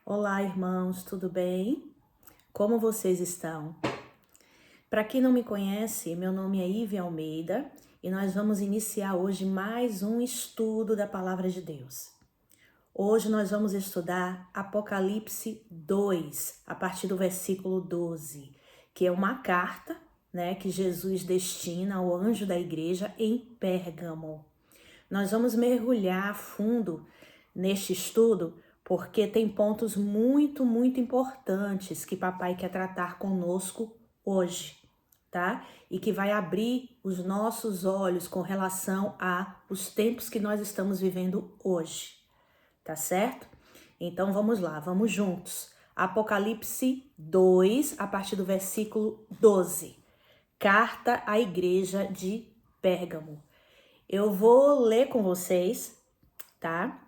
Olá, irmãos, tudo bem? Como vocês estão? Para quem não me conhece, meu nome é Ive Almeida e nós vamos iniciar hoje mais um estudo da Palavra de Deus. Hoje nós vamos estudar Apocalipse 2, a partir do versículo 12, que é uma carta, que Jesus destina ao anjo da igreja em Pérgamo. Nós vamos mergulhar a fundo neste estudo porque tem pontos muito importantes que papai quer tratar conosco hoje, tá? E que vai abrir os nossos olhos com relação aos tempos que nós estamos vivendo hoje, tá certo? Então vamos lá, vamos juntos. Apocalipse 2, a partir do versículo 12. Carta à igreja de Pérgamo. Eu vou ler com vocês, tá?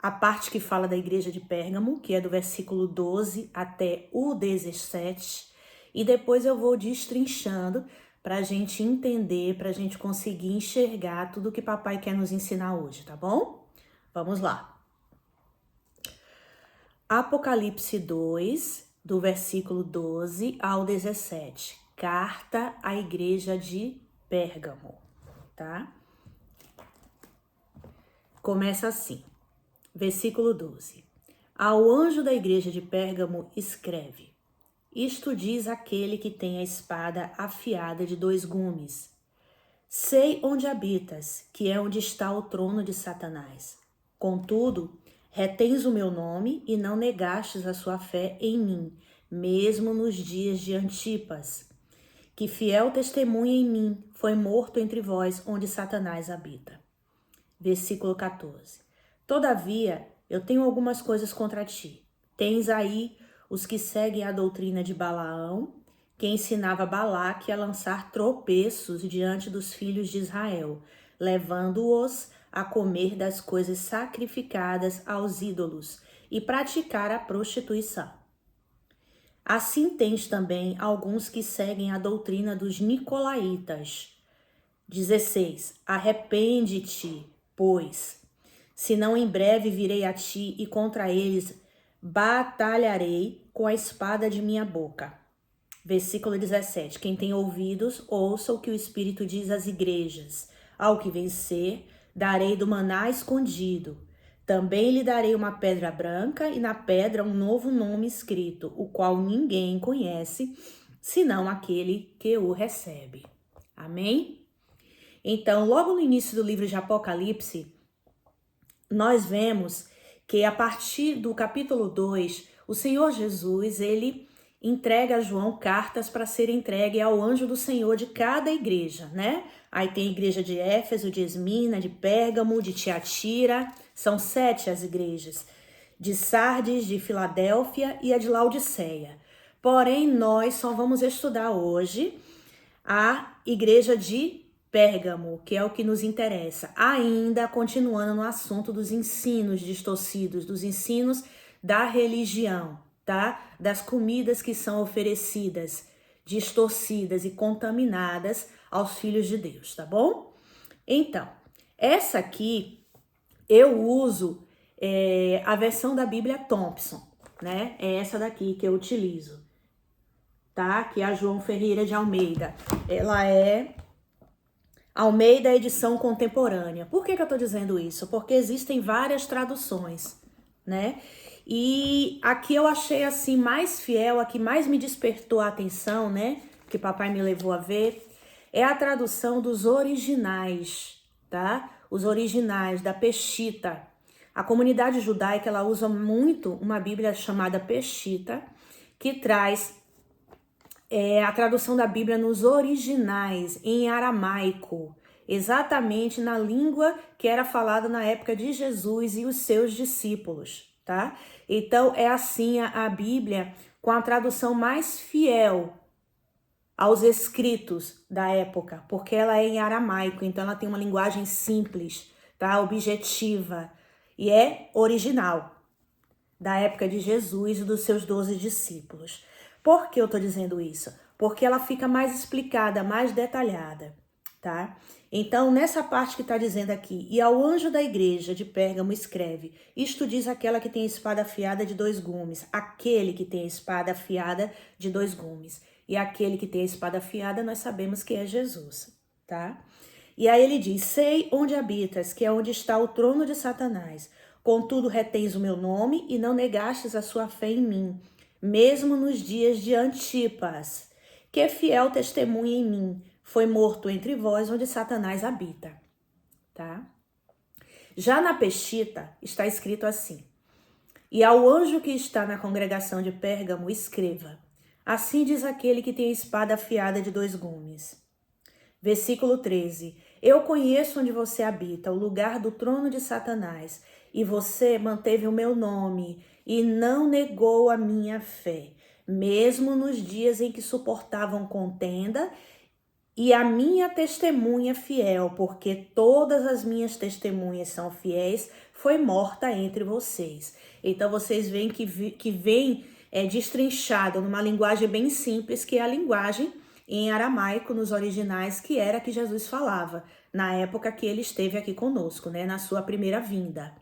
A parte que fala da igreja de Pérgamo, que é do versículo 12 até o 17, e depois eu vou destrinchando para a gente entender, para a gente conseguir enxergar tudo que papai quer nos ensinar hoje, tá bom? Vamos lá. Apocalipse 2, do versículo 12 ao 17. Carta à igreja de Pérgamo, tá? Começa assim, versículo 12. Ao anjo da igreja de Pérgamo escreve: Isto diz aquele que tem a espada afiada de 2 gumes. Sei onde habitas, que é onde está o trono de Satanás. Contudo, retens o meu nome e não negastes a sua fé em mim, mesmo nos dias de Antipas, que fiel testemunha em mim foi morto entre vós, onde Satanás habita. Versículo 14. Todavia, eu tenho algumas coisas contra ti. Tens aí os que seguem a doutrina de Balaão, que ensinava Balaque a lançar tropeços diante dos filhos de Israel, levando-os a comer das coisas sacrificadas aos ídolos e praticar a prostituição. Assim tens também alguns que seguem a doutrina dos nicolaítas. 16. Arrepende-te, pois, senão em breve virei a ti e contra eles batalharei com a espada de minha boca. Versículo 17. Quem tem ouvidos, ouça o que o Espírito diz às igrejas. Ao que vencer, darei do maná escondido. Também lhe darei uma pedra branca e na pedra um novo nome escrito, o qual ninguém conhece, senão aquele que o recebe. Amém? Então, logo no início do livro de Apocalipse, nós vemos que a partir do capítulo 2, o Senhor Jesus, ele entrega a João cartas para serem entregue ao anjo do Senhor de cada igreja, né? Aí tem a igreja de Éfeso, de Esmina, de Pérgamo, de Tiatira, são 7 as igrejas, de Sardes, de Filadélfia e a de Laodiceia. Porém, nós só vamos estudar hoje a igreja de Pérgamo, que é o que nos interessa, ainda continuando no assunto dos ensinos distorcidos, dos ensinos da religião, tá? Das comidas que são oferecidas, distorcidas e contaminadas aos filhos de Deus, tá bom? Então, essa aqui eu uso a versão da Bíblia Thompson, né? É essa daqui que eu utilizo, tá? Que é a João Ferreira de Almeida. Ela é Almeida edição contemporânea. Por que eu tô dizendo isso? Porque existem várias traduções, né? E aqui eu achei assim mais fiel, a que mais me despertou a atenção, né? Que papai me levou a ver, é a tradução dos originais, tá? Os originais da Peshitta. A comunidade judaica, ela usa muito uma Bíblia chamada Peshitta, que traz a tradução da Bíblia nos originais, em aramaico, exatamente na língua que era falada na época de Jesus e os seus discípulos, tá? Então, é assim a Bíblia com a tradução mais fiel aos escritos da época, porque ela é em aramaico, então ela tem uma linguagem simples, tá? Objetiva, e é original, da época de Jesus e dos seus 12 discípulos. Por que eu tô dizendo isso? Porque ela fica mais explicada, mais detalhada, tá? Então, nessa parte que está dizendo aqui, e ao anjo da igreja de Pérgamo escreve, isto diz aquela que tem a espada afiada de 2 gumes, aquele que tem a espada afiada de 2 gumes. E aquele que tem a espada afiada, nós sabemos que é Jesus, tá? E aí ele diz, sei onde habitas, que é onde está o trono de Satanás. Contudo, retens o meu nome e não negastes a sua fé em mim, mesmo nos dias de Antipas, que é fiel testemunha em mim, foi morto entre vós onde Satanás habita, tá? Já na Peshita está escrito assim, e ao anjo que está na congregação de Pérgamo escreva, assim diz aquele que tem a espada afiada de 2 gumes. Versículo 13, eu conheço onde você habita, o lugar do trono de Satanás, e você manteve o meu nome e não negou a minha fé, mesmo nos dias em que suportavam contenda, e a minha testemunha fiel, porque todas as minhas testemunhas são fiéis, foi morta entre vocês. Então vocês veem que vem destrinchado numa linguagem bem simples, que é a linguagem em aramaico, nos originais, que era que Jesus falava, na época que ele esteve aqui conosco, né, na sua primeira vinda,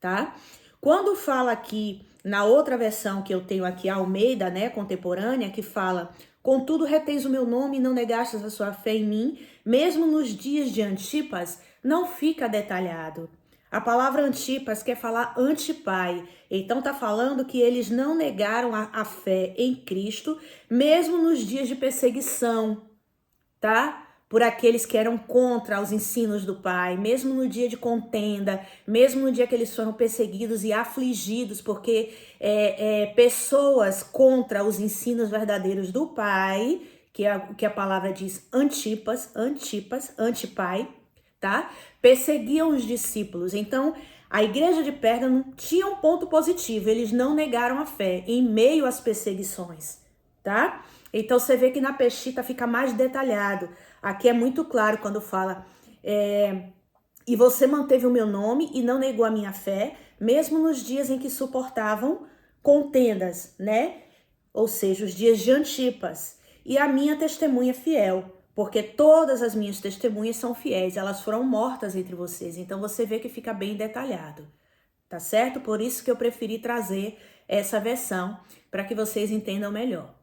tá? Quando fala aqui, na outra versão que eu tenho aqui, a Almeida, né, contemporânea, que fala, contudo retens o meu nome e não negastes a sua fé em mim, mesmo nos dias de Antipas, não fica detalhado. A palavra Antipas quer falar antipai, então tá falando que eles não negaram a fé em Cristo, mesmo nos dias de perseguição, tá? Por aqueles que eram contra os ensinos do Pai, mesmo no dia de contenda, mesmo no dia que eles foram perseguidos e afligidos, porque pessoas contra os ensinos verdadeiros do Pai, que a palavra diz antipas, antipai, tá? Perseguiam os discípulos. Então, a igreja de Pérgamo tinha um ponto positivo, eles não negaram a fé em meio às perseguições, tá? Então, você vê que na Peshita fica mais detalhado. Aqui é muito claro quando fala, e você manteve o meu nome e não negou a minha fé, mesmo nos dias em que suportavam contendas, né? Ou seja, os dias de Antipas. E a minha testemunha fiel, porque todas as minhas testemunhas são fiéis, elas foram mortas entre vocês. Então, você vê que fica bem detalhado, tá certo? Por isso que eu preferi trazer essa versão, para que vocês entendam melhor.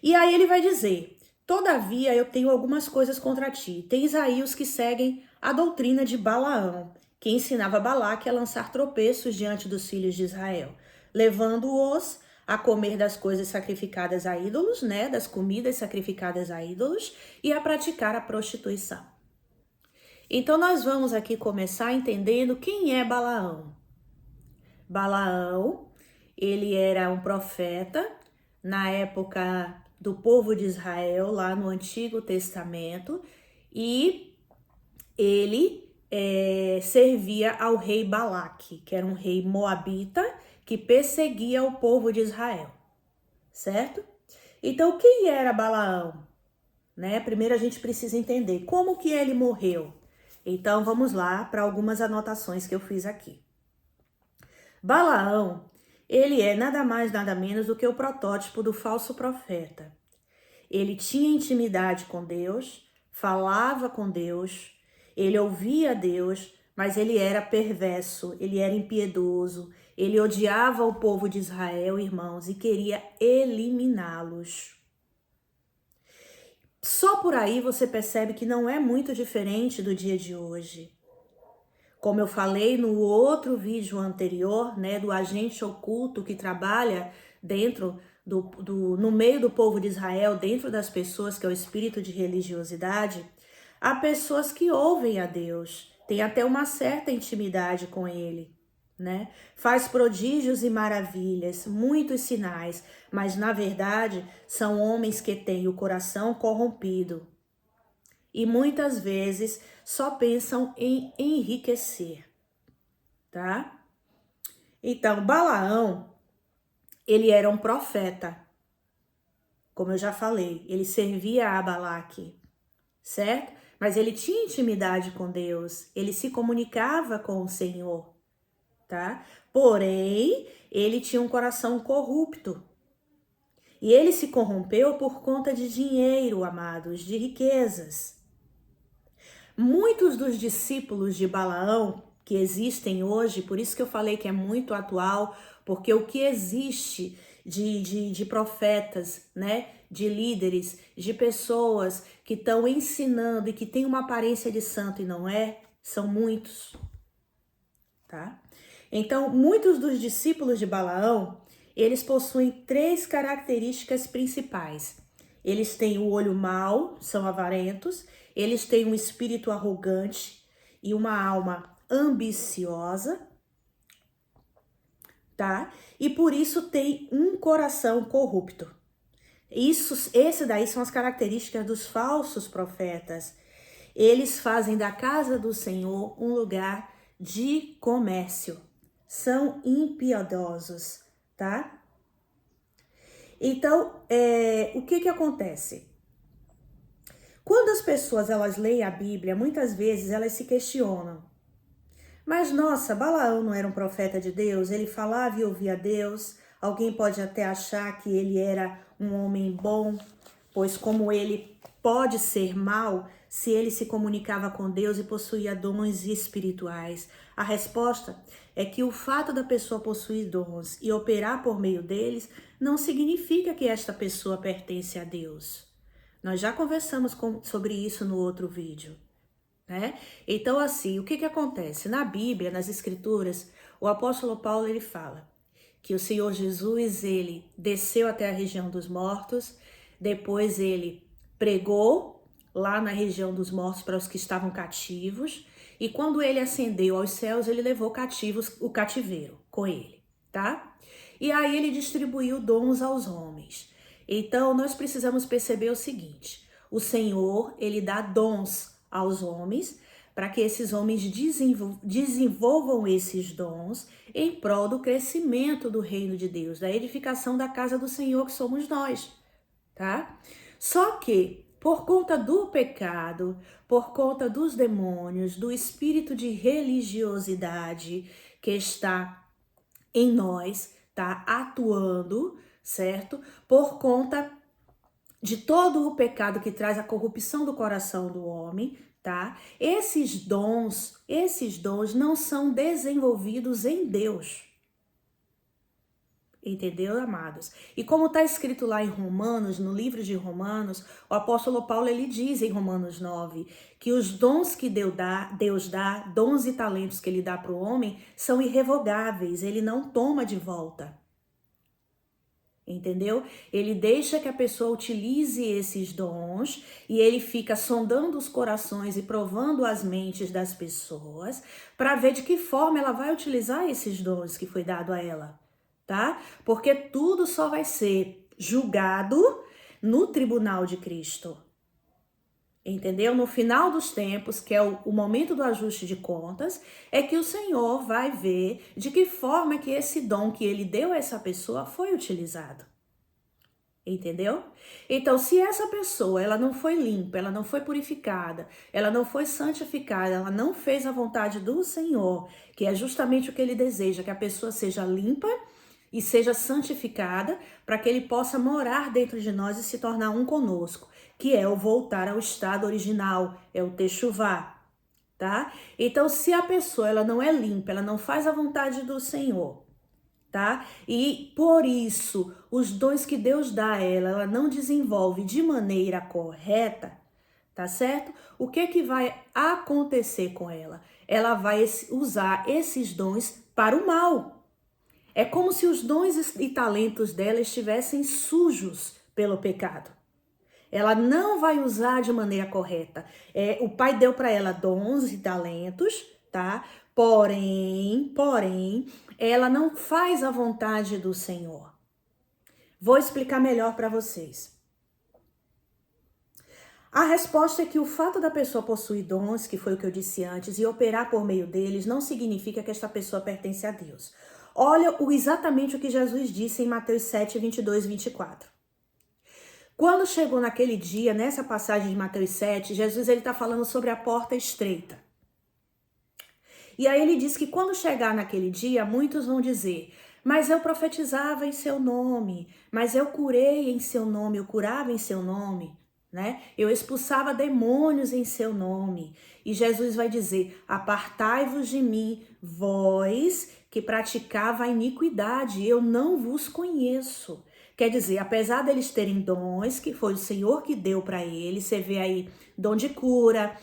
E aí ele vai dizer, todavia eu tenho algumas coisas contra ti. Tens aí os que seguem a doutrina de Balaão, que ensinava Balaque a lançar tropeços diante dos filhos de Israel, levando-os a comer das coisas sacrificadas a ídolos, né, das comidas sacrificadas a ídolos, e a praticar a prostituição. Então nós vamos aqui começar entendendo quem é Balaão. Balaão, ele era um profeta na época do povo de Israel, lá no Antigo Testamento, e ele servia ao rei Balaque, que era um rei moabita, que perseguia o povo de Israel, certo? Então, quem era Balaão? Né? Primeiro a gente precisa entender como que ele morreu. Então, vamos lá para algumas anotações que eu fiz aqui. Balaão, ele é nada mais, nada menos do que o protótipo do falso profeta. Ele tinha intimidade com Deus, falava com Deus, ele ouvia Deus, mas ele era perverso, ele era impiedoso, ele odiava o povo de Israel, irmãos, e queria eliminá-los. Só por aí você percebe que não é muito diferente do dia de hoje. Como eu falei no outro vídeo anterior, né, do agente oculto que trabalha dentro no meio do povo de Israel, dentro das pessoas, que é o espírito de religiosidade, há pessoas que ouvem a Deus, têm até uma certa intimidade com ele, né? Faz prodígios e maravilhas, muitos sinais, mas na verdade são homens que têm o coração corrompido e muitas vezes só pensam em enriquecer, tá? Então, Balaão, ele era um profeta, como eu já falei, ele servia a Balaque, certo? Mas ele tinha intimidade com Deus, ele se comunicava com o Senhor, tá? Porém, ele tinha um coração corrupto. E ele se corrompeu por conta de dinheiro, amados, de riquezas. Muitos dos discípulos de Balaão que existem hoje, por isso que eu falei que é muito atual, porque o que existe de profetas, né, de líderes, de pessoas que estão ensinando e que têm uma aparência de santo e não é, são muitos, tá? Então, muitos dos discípulos de Balaão, eles possuem 3 características principais. Eles têm o olho mau, são avarentos, eles têm um espírito arrogante e uma alma ambiciosa, tá? E por isso tem um coração corrupto. Esse daí são as características dos falsos profetas. Eles fazem da casa do Senhor um lugar de comércio. São impiedosos, tá? Então, o que acontece? Quando as pessoas elas leem a Bíblia, muitas vezes elas se questionam. Mas nossa, Balaão não era um profeta de Deus? Ele falava e ouvia Deus. Alguém pode até achar que ele era um homem bom, pois como ele pode ser mau se ele se comunicava com Deus e possuía dons espirituais? A resposta é que o fato da pessoa possuir dons e operar por meio deles não significa que esta pessoa pertence a Deus. Nós já conversamos sobre isso no outro vídeo, né? Então, assim, o que acontece? Na Bíblia, nas Escrituras, o apóstolo Paulo, ele fala que o Senhor Jesus, ele desceu até a região dos mortos, depois ele pregou lá na região dos mortos para os que estavam cativos, e quando ele ascendeu aos céus, ele levou cativos o cativeiro com ele, tá? E aí ele distribuiu dons aos homens. Então, nós precisamos perceber o seguinte: o Senhor, ele dá dons aos homens para que esses homens desenvolvam esses dons em prol do crescimento do reino de Deus, da edificação da casa do Senhor, que somos nós, tá? Só que, por conta do pecado, por conta dos demônios, do espírito de religiosidade que está em nós, tá atuando, certo? Por conta de todo o pecado que traz a corrupção do coração do homem, tá? Esses dons não são desenvolvidos em Deus. Entendeu, amados? E como está escrito lá em Romanos, no livro de Romanos, o apóstolo Paulo, ele diz em Romanos 9, que os dons que Deus dá, dons e talentos que ele dá para o homem, são irrevogáveis, ele não toma de volta. Entendeu? Ele deixa que a pessoa utilize esses dons e ele fica sondando os corações e provando as mentes das pessoas para ver de que forma ela vai utilizar esses dons que foi dado a ela, tá? Porque tudo só vai ser julgado no tribunal de Cristo. Entendeu? No final dos tempos, que é o momento do ajuste de contas, é que o Senhor vai ver de que forma que esse dom que ele deu a essa pessoa foi utilizado. Entendeu? Então, se essa pessoa, ela não foi limpa, ela não foi purificada, ela não foi santificada, ela não fez a vontade do Senhor, que é justamente o que ele deseja, que a pessoa seja limpa e seja santificada, para que ele possa morar dentro de nós e se tornar um conosco, que é o voltar ao estado original, é o techuvá, tá? Então, se a pessoa ela não é limpa, ela não faz a vontade do Senhor, tá? E por isso, os dons que Deus dá a ela não desenvolve de maneira correta, tá certo? O que vai acontecer com ela? Ela vai usar esses dons para o mal. É como se os dons e talentos dela estivessem sujos pelo pecado. Ela não vai usar de maneira correta. O Pai deu para ela dons e talentos, tá? Porém, ela não faz a vontade do Senhor. Vou explicar melhor para vocês. A resposta é que o fato da pessoa possuir dons, que foi o que eu disse antes, e operar por meio deles, não significa que esta pessoa pertence a Deus. Olha exatamente o que Jesus disse em Mateus 7, 22 e 24. Quando chegou naquele dia, nessa passagem de Mateus 7, Jesus está falando sobre a porta estreita. E aí ele diz que quando chegar naquele dia, muitos vão dizer: mas eu profetizava em seu nome, mas eu curei em seu nome, eu curava em seu nome, né? Eu expulsava demônios em seu nome. E Jesus vai dizer: apartai-vos de mim, vós que praticava a iniquidade, eu não vos conheço. Quer dizer, apesar deles terem dons, que foi o Senhor que deu para eles, você vê aí dom de cura,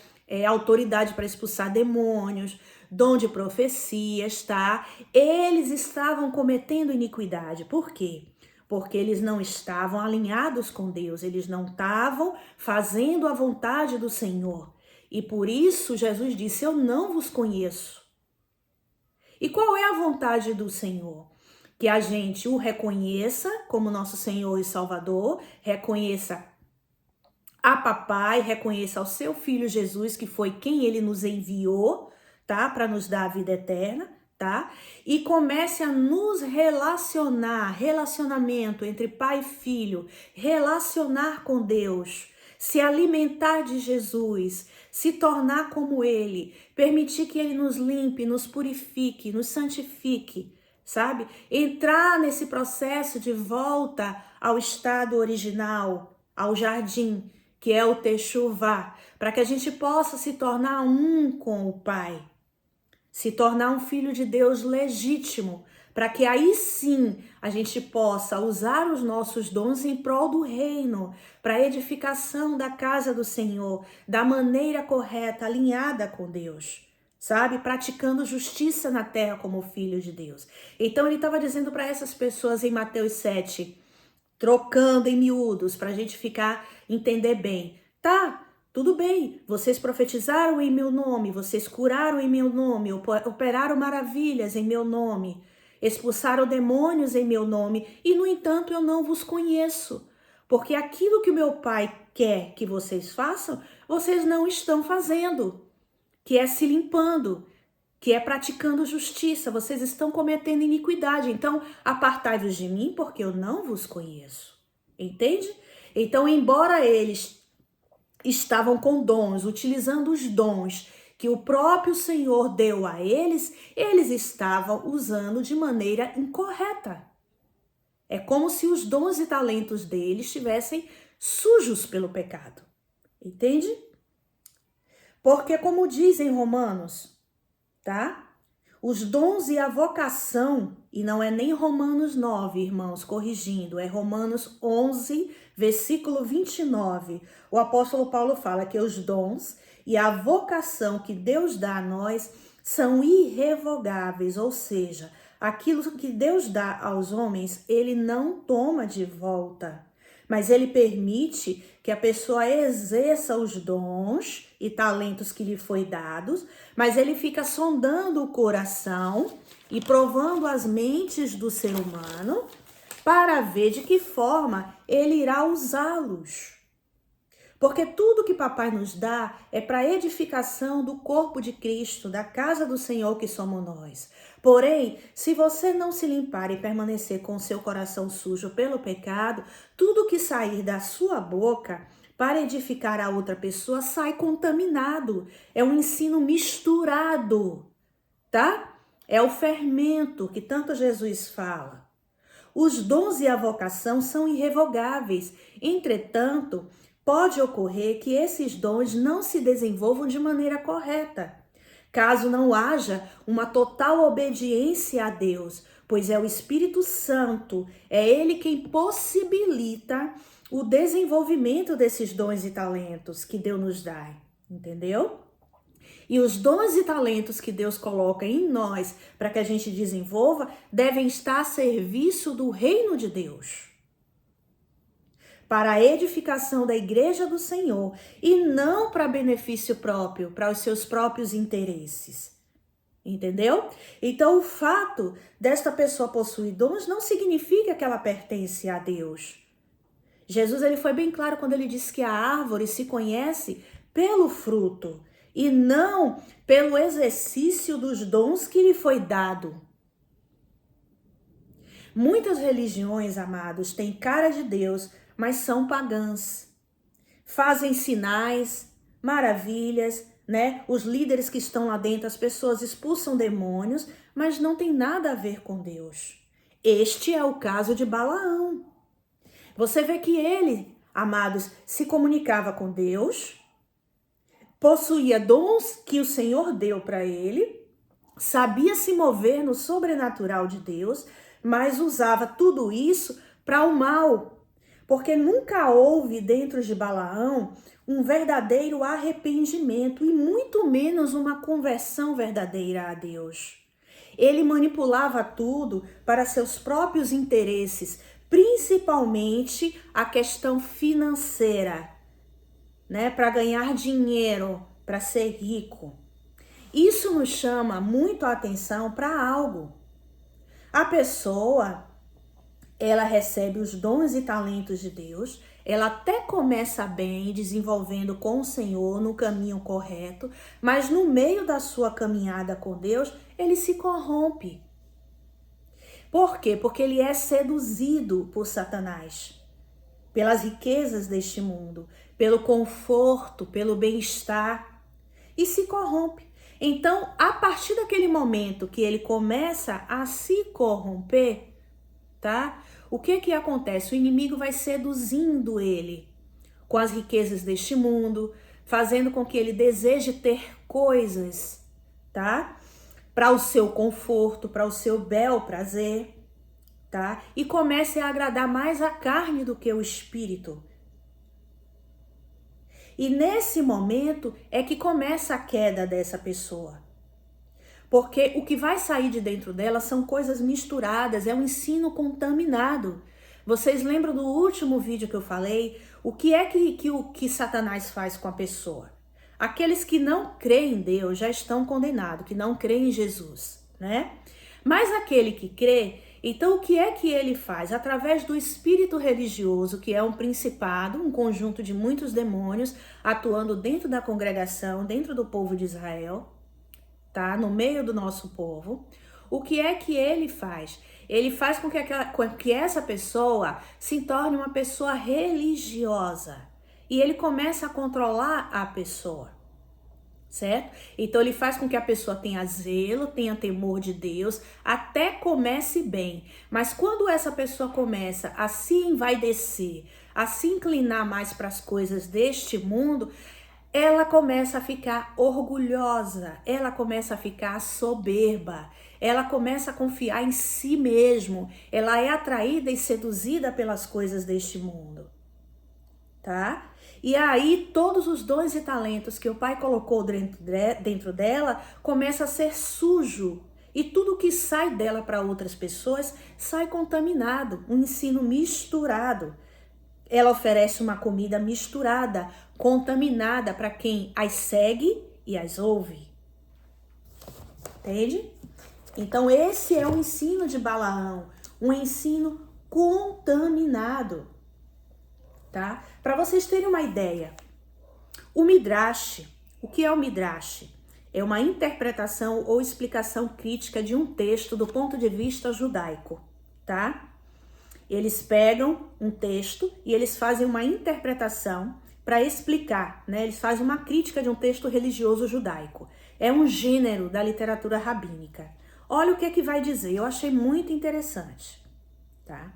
autoridade para expulsar demônios, dom de profecias, tá? Eles estavam cometendo iniquidade. Por quê? Porque eles não estavam alinhados com Deus, eles não estavam fazendo a vontade do Senhor. E por isso Jesus disse: eu não vos conheço. E qual é a vontade do Senhor? Que a gente o reconheça como nosso Senhor e Salvador, reconheça a papai, reconheça ao seu Filho Jesus, que foi quem ele nos enviou, tá? Para nos dar a vida eterna, tá? E comece a nos relacionamento entre pai e filho, relacionar com Deus, se alimentar de Jesus, se tornar como ele, permitir que ele nos limpe, nos purifique, nos santifique, sabe? Entrar nesse processo de volta ao estado original, ao jardim, que é o Techuvá, para que a gente possa se tornar um com o Pai, se tornar um filho de Deus legítimo, para que aí sim a gente possa usar os nossos dons em prol do reino, para a edificação da casa do Senhor, da maneira correta, alinhada com Deus, sabe? Praticando justiça na terra como filho de Deus. Então ele estava dizendo para essas pessoas em Mateus 7, trocando em miúdos, para a gente entender bem. Tá, tudo bem, vocês profetizaram em meu nome, vocês curaram em meu nome, operaram maravilhas em meu nome, expulsaram demônios em meu nome, e no entanto eu não vos conheço, porque aquilo que o meu Pai quer que vocês façam, vocês não estão fazendo, que é se limpando, que é praticando justiça, vocês estão cometendo iniquidade. Então, apartai-vos de mim, porque eu não vos conheço. Entende? Então, embora eles estavam com dons, utilizando os dons que o próprio Senhor deu a eles, eles estavam usando de maneira incorreta. É como se os dons e talentos deles estivessem sujos pelo pecado. Entende? Porque, como dizem Romanos, tá? Os dons e a vocação, e não é nem Romanos 9, irmãos, corrigindo, é Romanos 11, versículo 29. O apóstolo Paulo fala que os dons e a vocação que Deus dá a nós são irrevogáveis, ou seja, aquilo que Deus dá aos homens, ele não toma de volta, mas ele permite que a pessoa exerça os dons e talentos que lhe foi dados, mas ele fica sondando o coração e provando as mentes do ser humano para ver de que forma ele irá usá-los. Porque tudo que papai nos dá é para edificação do corpo de Cristo, da casa do Senhor que somos nós. Porém, se você não se limpar e permanecer com seu coração sujo pelo pecado, tudo que sair da sua boca para edificar a outra pessoa sai contaminado. É um ensino misturado, tá? É o fermento que tanto Jesus fala. Os dons e a vocação são irrevogáveis. Entretanto, pode ocorrer que esses dons não se desenvolvam de maneira correta, caso não haja uma total obediência a Deus, pois é o Espírito Santo, é Ele quem possibilita o desenvolvimento desses dons e talentos que Deus nos dá, entendeu? E os dons e talentos que Deus coloca em nós para que a gente desenvolva devem estar a serviço do reino de Deus, para a edificação da igreja do Senhor e não para benefício próprio, para os seus próprios interesses. Entendeu? Então, o fato desta pessoa possuir dons não significa que ela pertence a Deus. Jesus ele foi bem claro quando ele disse que a árvore se conhece pelo fruto e não pelo exercício dos dons que lhe foi dado. Muitas religiões, amados, têm cara de Deus, mas são pagãs. Fazem sinais, maravilhas, né? Os líderes que estão lá dentro, as pessoas expulsam demônios, mas não tem nada a ver com Deus. Este é o caso de Balaão. Você vê que ele, amados, se comunicava com Deus, possuía dons que o Senhor deu para ele, sabia se mover no sobrenatural de Deus, mas usava tudo isso para o mal, porque nunca houve dentro de Balaão um verdadeiro arrependimento e muito menos uma conversão verdadeira a Deus. Ele manipulava tudo para seus próprios interesses, principalmente a questão financeira, né? Para ganhar dinheiro, para ser rico. Isso nos chama muito a atenção para algo. A pessoa, ela recebe os dons e talentos de Deus, ela até começa bem, desenvolvendo com o Senhor no caminho correto, mas no meio da sua caminhada com Deus, ele se corrompe. Por quê? Porque ele é seduzido por Satanás, pelas riquezas deste mundo, pelo conforto, pelo bem-estar, e se corrompe. Então, a partir daquele momento que ele começa a se corromper, tá? O que acontece? O inimigo vai seduzindo ele com as riquezas deste mundo, fazendo com que ele deseje ter coisas, tá? Para o seu conforto, para o seu bel prazer, tá? E comece a agradar mais a carne do que o espírito. E nesse momento é que começa a queda dessa pessoa. Porque o que vai sair de dentro dela são coisas misturadas, é um ensino contaminado. Vocês lembram do último vídeo que eu falei? O que é que Satanás faz com a pessoa? Aqueles que não creem em Deus já estão condenados, que não creem em Jesus, né? Mas aquele que crê, então o que é que ele faz? Através do espírito religioso, que é um principado, um conjunto de muitos demônios atuando dentro da congregação, dentro do povo de Israel, tá? No meio do nosso povo. O que é que ele faz? Ele faz com que essa pessoa se torne uma pessoa religiosa. E ele começa a controlar a pessoa, certo? Então ele faz com que a pessoa tenha zelo, tenha temor de Deus, até comece bem. Mas quando essa pessoa começa a se envaidecer, a se inclinar mais para as coisas deste mundo, ela começa a ficar orgulhosa, ela começa a ficar soberba, ela começa a confiar em si mesmo, ela é atraída e seduzida pelas coisas deste mundo, tá? E aí todos os dons e talentos que o Pai colocou dentro dela começa a ser sujo. E tudo que sai dela para outras pessoas sai contaminado, um ensino misturado. Ela oferece uma comida misturada, contaminada para quem as segue e as ouve. Entende? Então esse é o ensino de Balaão, um ensino contaminado, tá? Para vocês terem uma ideia, o Midrash, o que é o Midrash? É uma interpretação ou explicação crítica de um texto do ponto de vista judaico, tá? Eles pegam um texto e eles fazem uma interpretação para explicar, né? Eles fazem uma crítica de um texto religioso judaico. É um gênero da literatura rabínica. Olha o que é que vai dizer, eu achei muito interessante, tá?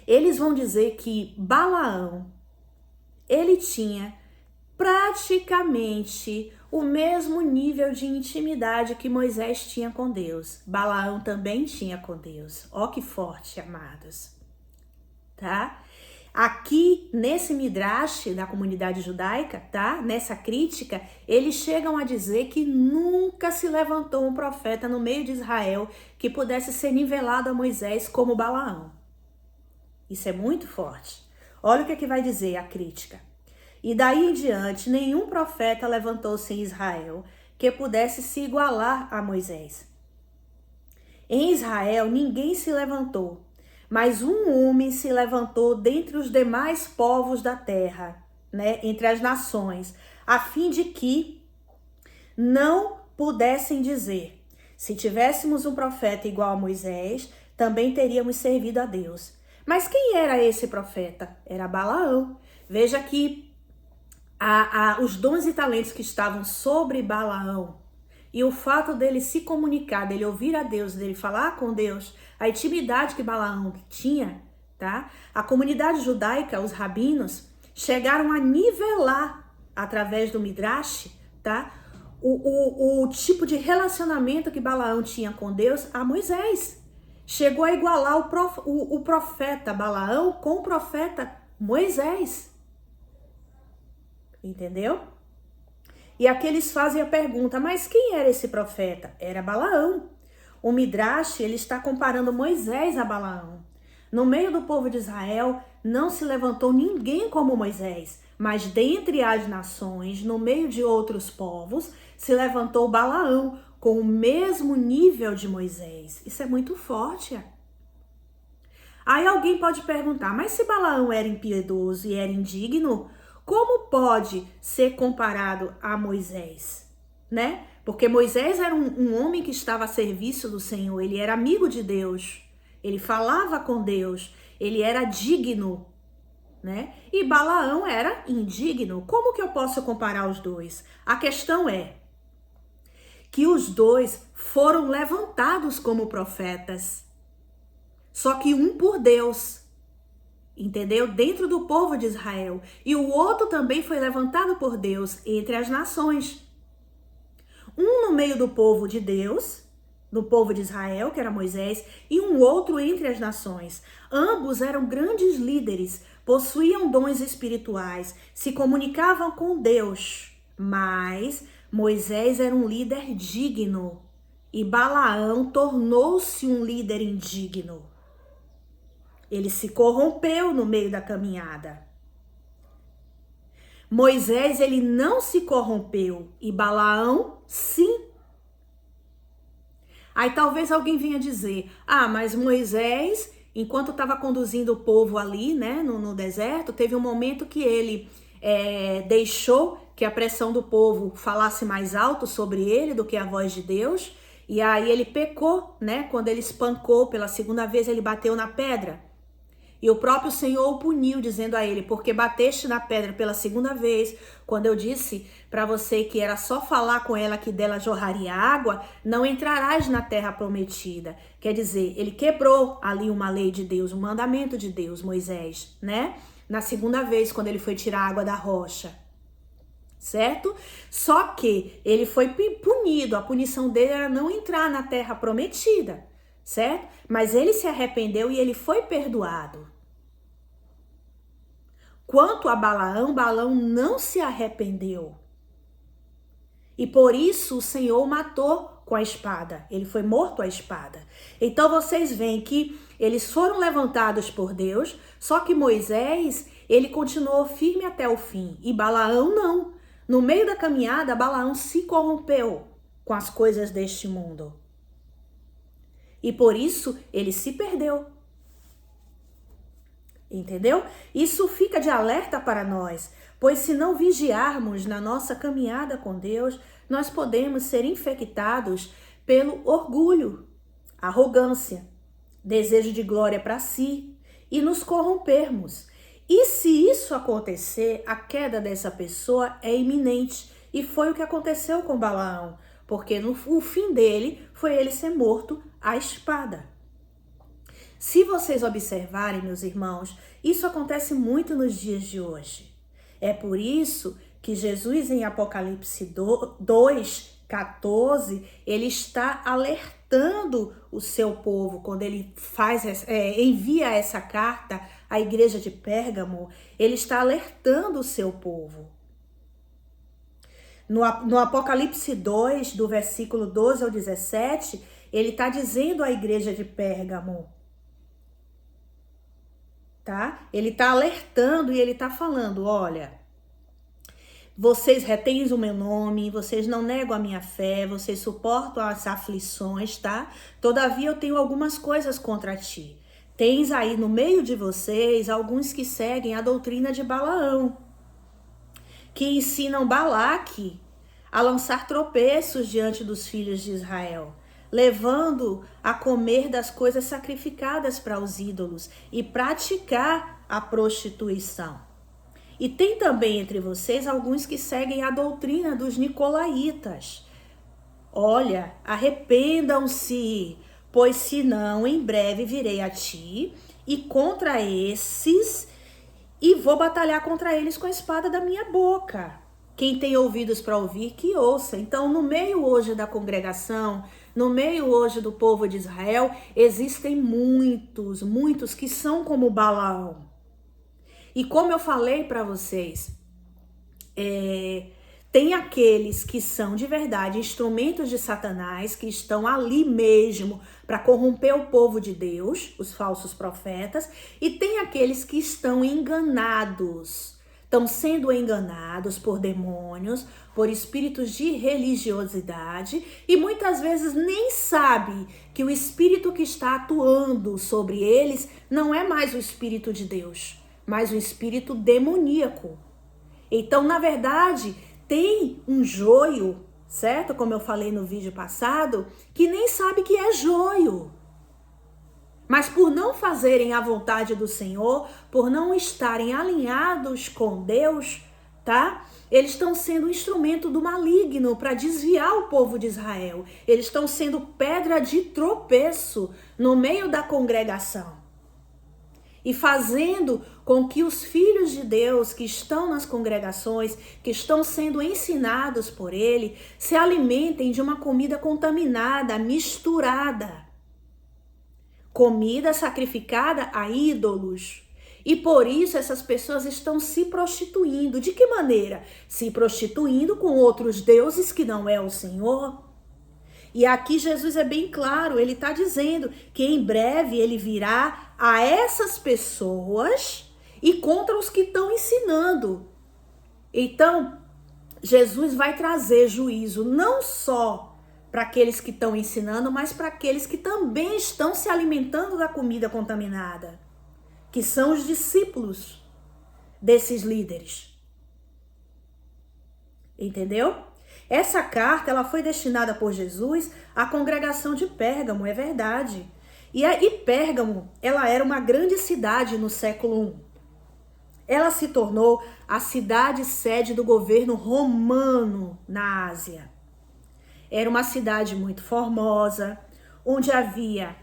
Eles vão dizer que Balaão, ele tinha praticamente o mesmo nível de intimidade que Moisés tinha com Deus. Balaão também tinha com Deus. Ó que forte, amados. Tá? Aqui, nesse Midrash da comunidade judaica, tá? Nessa crítica, eles chegam a dizer que nunca se levantou um profeta no meio de Israel que pudesse ser nivelado a Moisés como Balaão. Isso é muito forte. Olha o que é que vai dizer a crítica. E daí em diante, nenhum profeta levantou-se em Israel que pudesse se igualar a Moisés. Em Israel, ninguém se levantou, mas um homem se levantou dentre os demais povos da terra, né, entre as nações, a fim de que não pudessem dizer, se tivéssemos um profeta igual a Moisés, também teríamos servido a Deus. Mas quem era esse profeta? Era Balaão. Veja que os dons e talentos que estavam sobre Balaão e o fato dele se comunicar, dele ouvir a Deus, dele falar com Deus, a intimidade que Balaão tinha, tá? A comunidade judaica, os rabinos, chegaram a nivelar, através do Midrash, tá? O tipo de relacionamento que Balaão tinha com Deus a Moisés. Chegou a igualar o profeta Balaão com o profeta Moisés. Entendeu? E aqui eles fazem a pergunta, mas quem era esse profeta? Era Balaão. O Midrash, ele está comparando Moisés a Balaão. No meio do povo de Israel, não se levantou ninguém como Moisés, mas dentre as nações, no meio de outros povos, se levantou Balaão com o mesmo nível de Moisés. Isso é muito forte. Aí alguém pode perguntar, mas se Balaão era impiedoso e era indigno, como pode ser comparado a Moisés, né? Porque Moisés era um homem que estava a serviço do Senhor, ele era amigo de Deus, ele falava com Deus, ele era digno, né? E Balaão era indigno. Como que eu posso comparar os dois? A questão é que os dois foram levantados como profetas, só que um por Deus, entendeu? Dentro do povo de Israel. E o outro também foi levantado por Deus entre as nações. Um no meio do povo de Deus, do povo de Israel, que era Moisés, e um outro entre as nações. Ambos eram grandes líderes, possuíam dons espirituais, se comunicavam com Deus, mas Moisés era um líder digno e Balaão tornou-se um líder indigno. Ele se corrompeu no meio da caminhada. Moisés, ele não se corrompeu e Balaão, sim. Aí talvez alguém venha dizer, mas Moisés, enquanto estava conduzindo o povo ali, né, no deserto, teve um momento que ele deixou que a pressão do povo falasse mais alto sobre ele do que a voz de Deus, e aí ele pecou, né, quando ele espancou pela segunda vez, ele bateu na pedra. E o próprio Senhor o puniu, dizendo a ele, porque bateste na pedra pela segunda vez, quando eu disse para você que era só falar com ela que dela jorraria água, não entrarás na terra prometida. Quer dizer, ele quebrou ali uma lei de Deus, um mandamento de Deus, Moisés, né? Na segunda vez, quando ele foi tirar a água da rocha, certo? Só que ele foi punido, a punição dele era não entrar na terra prometida, certo? Mas ele se arrependeu e ele foi perdoado. Quanto a Balaão, Balaão não se arrependeu. E por isso o Senhor o matou com a espada. Ele foi morto à espada. Então vocês veem que eles foram levantados por Deus, só que Moisés, ele continuou firme até o fim. E Balaão não. No meio da caminhada, Balaão se corrompeu com as coisas deste mundo. E por isso ele se perdeu. Entendeu? Isso fica de alerta para nós, pois se não vigiarmos na nossa caminhada com Deus, nós podemos ser infectados pelo orgulho, arrogância, desejo de glória para si e nos corrompermos. E se isso acontecer, a queda dessa pessoa é iminente. E foi o que aconteceu com Balaão, porque o fim dele foi ele ser morto à espada. Se vocês observarem, meus irmãos, isso acontece muito nos dias de hoje. É por isso que Jesus, em Apocalipse 2:14, ele está alertando o seu povo, quando ele envia essa carta à igreja de Pérgamo, ele está alertando o seu povo. No Apocalipse 2, do versículo 12 ao 17, ele está dizendo à igreja de Pérgamo, tá? Ele está alertando e ele está falando, olha, vocês retêm o meu nome, vocês não negam a minha fé, vocês suportam as aflições, tá? Todavia eu tenho algumas coisas contra ti. Tens aí no meio de vocês alguns que seguem a doutrina de Balaão, que ensinam Balaque a lançar tropeços diante dos filhos de Israel, levando a comer das coisas sacrificadas para os ídolos e praticar a prostituição. E tem também entre vocês alguns que seguem a doutrina dos nicolaítas. Olha, arrependam-se, pois senão em breve virei a ti e contra esses, e vou batalhar contra eles com a espada da minha boca. Quem tem ouvidos para ouvir, que ouça. Então, no meio hoje da congregação, no meio hoje do povo de Israel, existem muitos que são como Balaão. E como eu falei para vocês, tem aqueles que são de verdade instrumentos de Satanás, que estão ali mesmo para corromper o povo de Deus, os falsos profetas, e tem aqueles que estão enganados, estão sendo enganados por demônios, por espíritos de religiosidade, e muitas vezes nem sabe que o espírito que está atuando sobre eles não é mais o espírito de Deus, mas o espírito demoníaco. Então, na verdade, tem um joio, certo? Como eu falei no vídeo passado, que nem sabe que é joio. Mas por não fazerem a vontade do Senhor, por não estarem alinhados com Deus, tá? Eles estão sendo um instrumento do maligno para desviar o povo de Israel. Eles estão sendo pedra de tropeço no meio da congregação. E fazendo com que os filhos de Deus que estão nas congregações, que estão sendo ensinados por ele, se alimentem de uma comida contaminada, misturada. Comida sacrificada a ídolos. E por isso essas pessoas estão se prostituindo. De que maneira? Se prostituindo com outros deuses que não é o Senhor. E aqui Jesus é bem claro, ele está dizendo que em breve ele virá a essas pessoas e contra os que estão ensinando. Então, Jesus vai trazer juízo não só para aqueles que estão ensinando, mas para aqueles que também estão se alimentando da comida contaminada, que são os discípulos desses líderes. Entendeu? Essa carta, ela foi destinada por Jesus à congregação de Pérgamo, é verdade. E Pérgamo, ela era uma grande cidade no século I. Ela se tornou a cidade-sede do governo romano na Ásia. Era uma cidade muito formosa, onde havia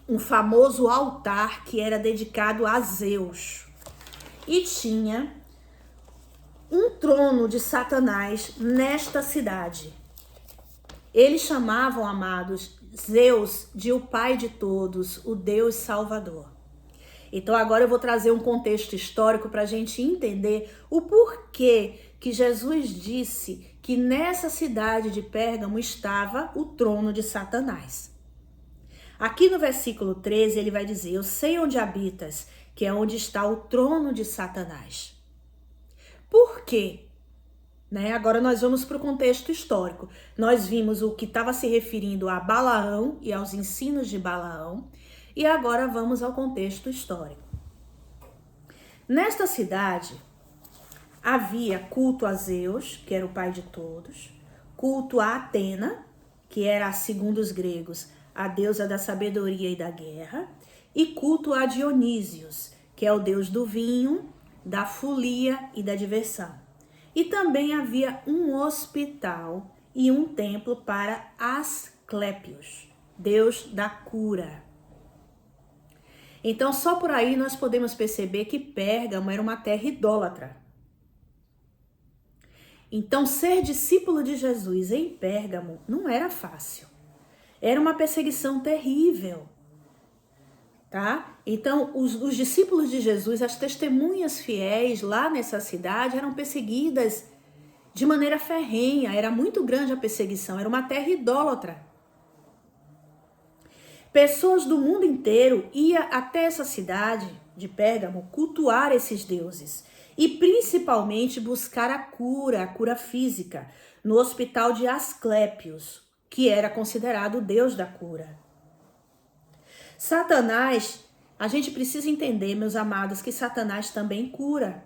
um famoso altar que era dedicado a Zeus. E tinha um trono de Satanás nesta cidade. Eles chamavam, amados, Zeus de o pai de todos, o Deus Salvador. Então agora eu vou trazer um contexto histórico para a gente entender o porquê que Jesus disse que nessa cidade de Pérgamo estava o trono de Satanás. Aqui no versículo 13 ele vai dizer: eu sei onde habitas, que é onde está o trono de Satanás. Por quê? Agora nós vamos para o contexto histórico. Nós vimos o que estava se referindo a Balaão e aos ensinos de Balaão. E agora vamos ao contexto histórico. Nesta cidade havia culto a Zeus, que era o pai de todos, culto a Atena, que era, segundo os gregos, a deusa da sabedoria e da guerra, e culto a Dionísios, que é o deus do vinho, da folia e da diversão. E também havia um hospital e um templo para Asclépios, deus da cura. Então, só por aí nós podemos perceber que Pérgamo era uma terra idólatra. Então, ser discípulo de Jesus em Pérgamo não era fácil. Era uma perseguição terrível. Tá? Então, os discípulos de Jesus, as testemunhas fiéis lá nessa cidade eram perseguidas de maneira ferrenha, era muito grande a perseguição, era uma terra idólatra. Pessoas do mundo inteiro iam até essa cidade de Pérgamo cultuar esses deuses e principalmente buscar a cura física, no hospital de Asclépios, que era considerado o deus da cura. Satanás, a gente precisa entender, meus amados, que Satanás também cura.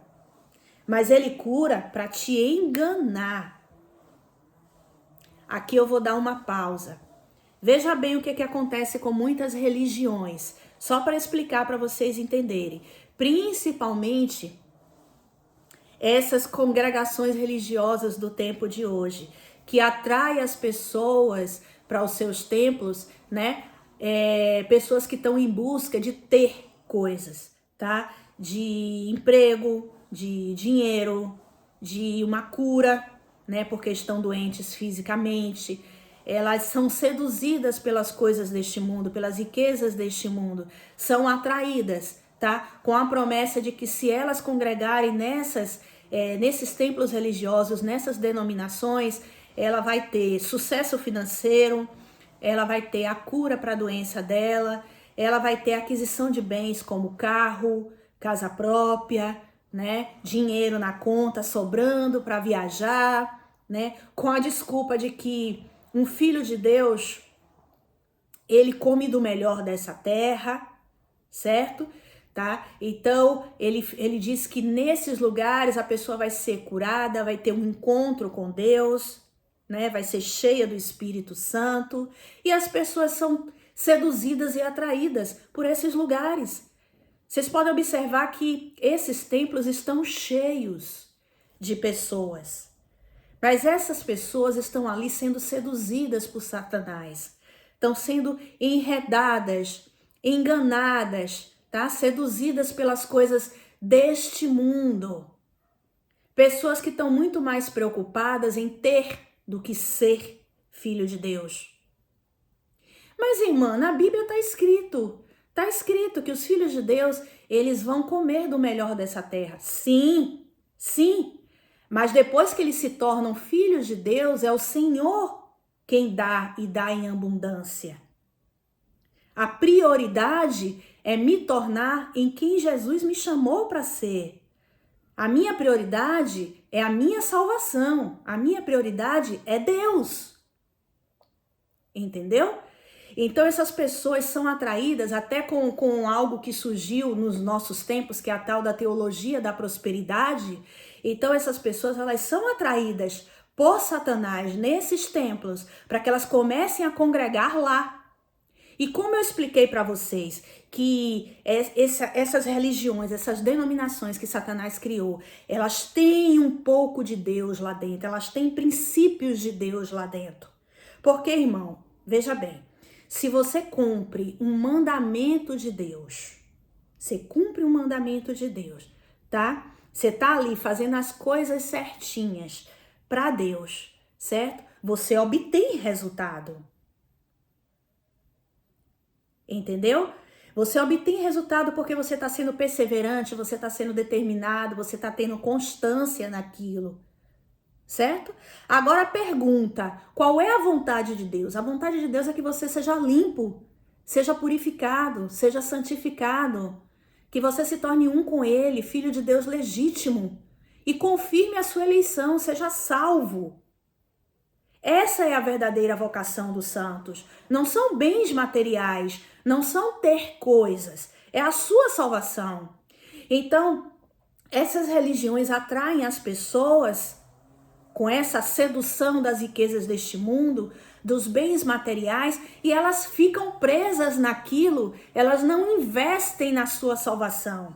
Mas ele cura para te enganar. Aqui eu vou dar uma pausa. Veja bem o que acontece com muitas religiões, só para explicar para vocês entenderem. Principalmente essas congregações religiosas do tempo de hoje, que atraem as pessoas para os seus templos, pessoas que estão em busca de ter coisas, tá? De emprego, de dinheiro, de uma cura, né? Porque estão doentes fisicamente. Elas são seduzidas pelas coisas deste mundo, pelas riquezas deste mundo. São atraídas, tá? Com a promessa de que se elas congregarem nesses templos religiosos, nessas denominações, ela vai ter sucesso financeiro, ela vai ter a cura para a doença dela, ela vai ter aquisição de bens como carro, casa própria, né? Dinheiro na conta sobrando para viajar, né? Com a desculpa de que um filho de Deus, ele come do melhor dessa terra, certo? Tá? Então, ele diz que nesses lugares a pessoa vai ser curada, vai ter um encontro com Deus, né? Vai ser cheia do Espírito Santo, e as pessoas são seduzidas e atraídas por esses lugares. Vocês podem observar que esses templos estão cheios de pessoas, mas essas pessoas estão ali sendo seduzidas por Satanás, estão sendo enredadas, enganadas, tá? Seduzidas pelas coisas deste mundo. Pessoas que estão muito mais preocupadas em ter do que ser filho de Deus. Mas, irmã, na Bíblia está escrito que os filhos de Deus, eles vão comer do melhor dessa terra. Sim, sim. Mas depois que eles se tornam filhos de Deus, é o Senhor quem dá e dá em abundância. A prioridade é me tornar em quem Jesus me chamou para ser. A minha prioridade é a minha salvação. A minha prioridade é Deus. Entendeu? Então essas pessoas são atraídas até com algo que surgiu nos nossos tempos, que é a tal da teologia da prosperidade. Então essas pessoas, elas são atraídas por Satanás nesses templos para que elas comecem a congregar lá. E como eu expliquei para vocês que essas religiões, essas denominações que Satanás criou, elas têm um pouco de Deus lá dentro, elas têm princípios de Deus lá dentro. Porque, irmão, veja bem, se você cumpre um mandamento de Deus, você cumpre um mandamento de Deus, tá? Você tá ali fazendo as coisas certinhas para Deus, certo? Você obtém resultado. Entendeu? Você obtém resultado porque você está sendo perseverante, você está sendo determinado, você está tendo constância naquilo. Certo? Agora a pergunta, qual é a vontade de Deus? A vontade de Deus é que você seja limpo, seja purificado, seja santificado, que você se torne um com Ele, filho de Deus legítimo, e confirme a sua eleição, seja salvo. Essa é a verdadeira vocação dos santos. Não são bens materiais, não são ter coisas, é a sua salvação. Então, essas religiões atraem as pessoas com essa sedução das riquezas deste mundo, dos bens materiais, e elas ficam presas naquilo, elas não investem na sua salvação.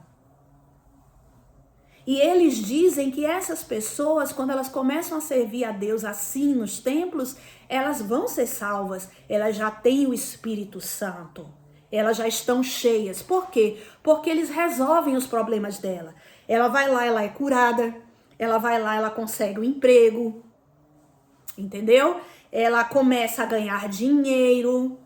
E eles dizem que essas pessoas, quando elas começam a servir a Deus assim nos templos, elas vão ser salvas, elas já têm o Espírito Santo, elas já estão cheias. Por quê? Porque eles resolvem os problemas dela. Ela vai lá, ela é curada, ela vai lá, ela consegue um emprego, entendeu? Ela começa a ganhar dinheiro,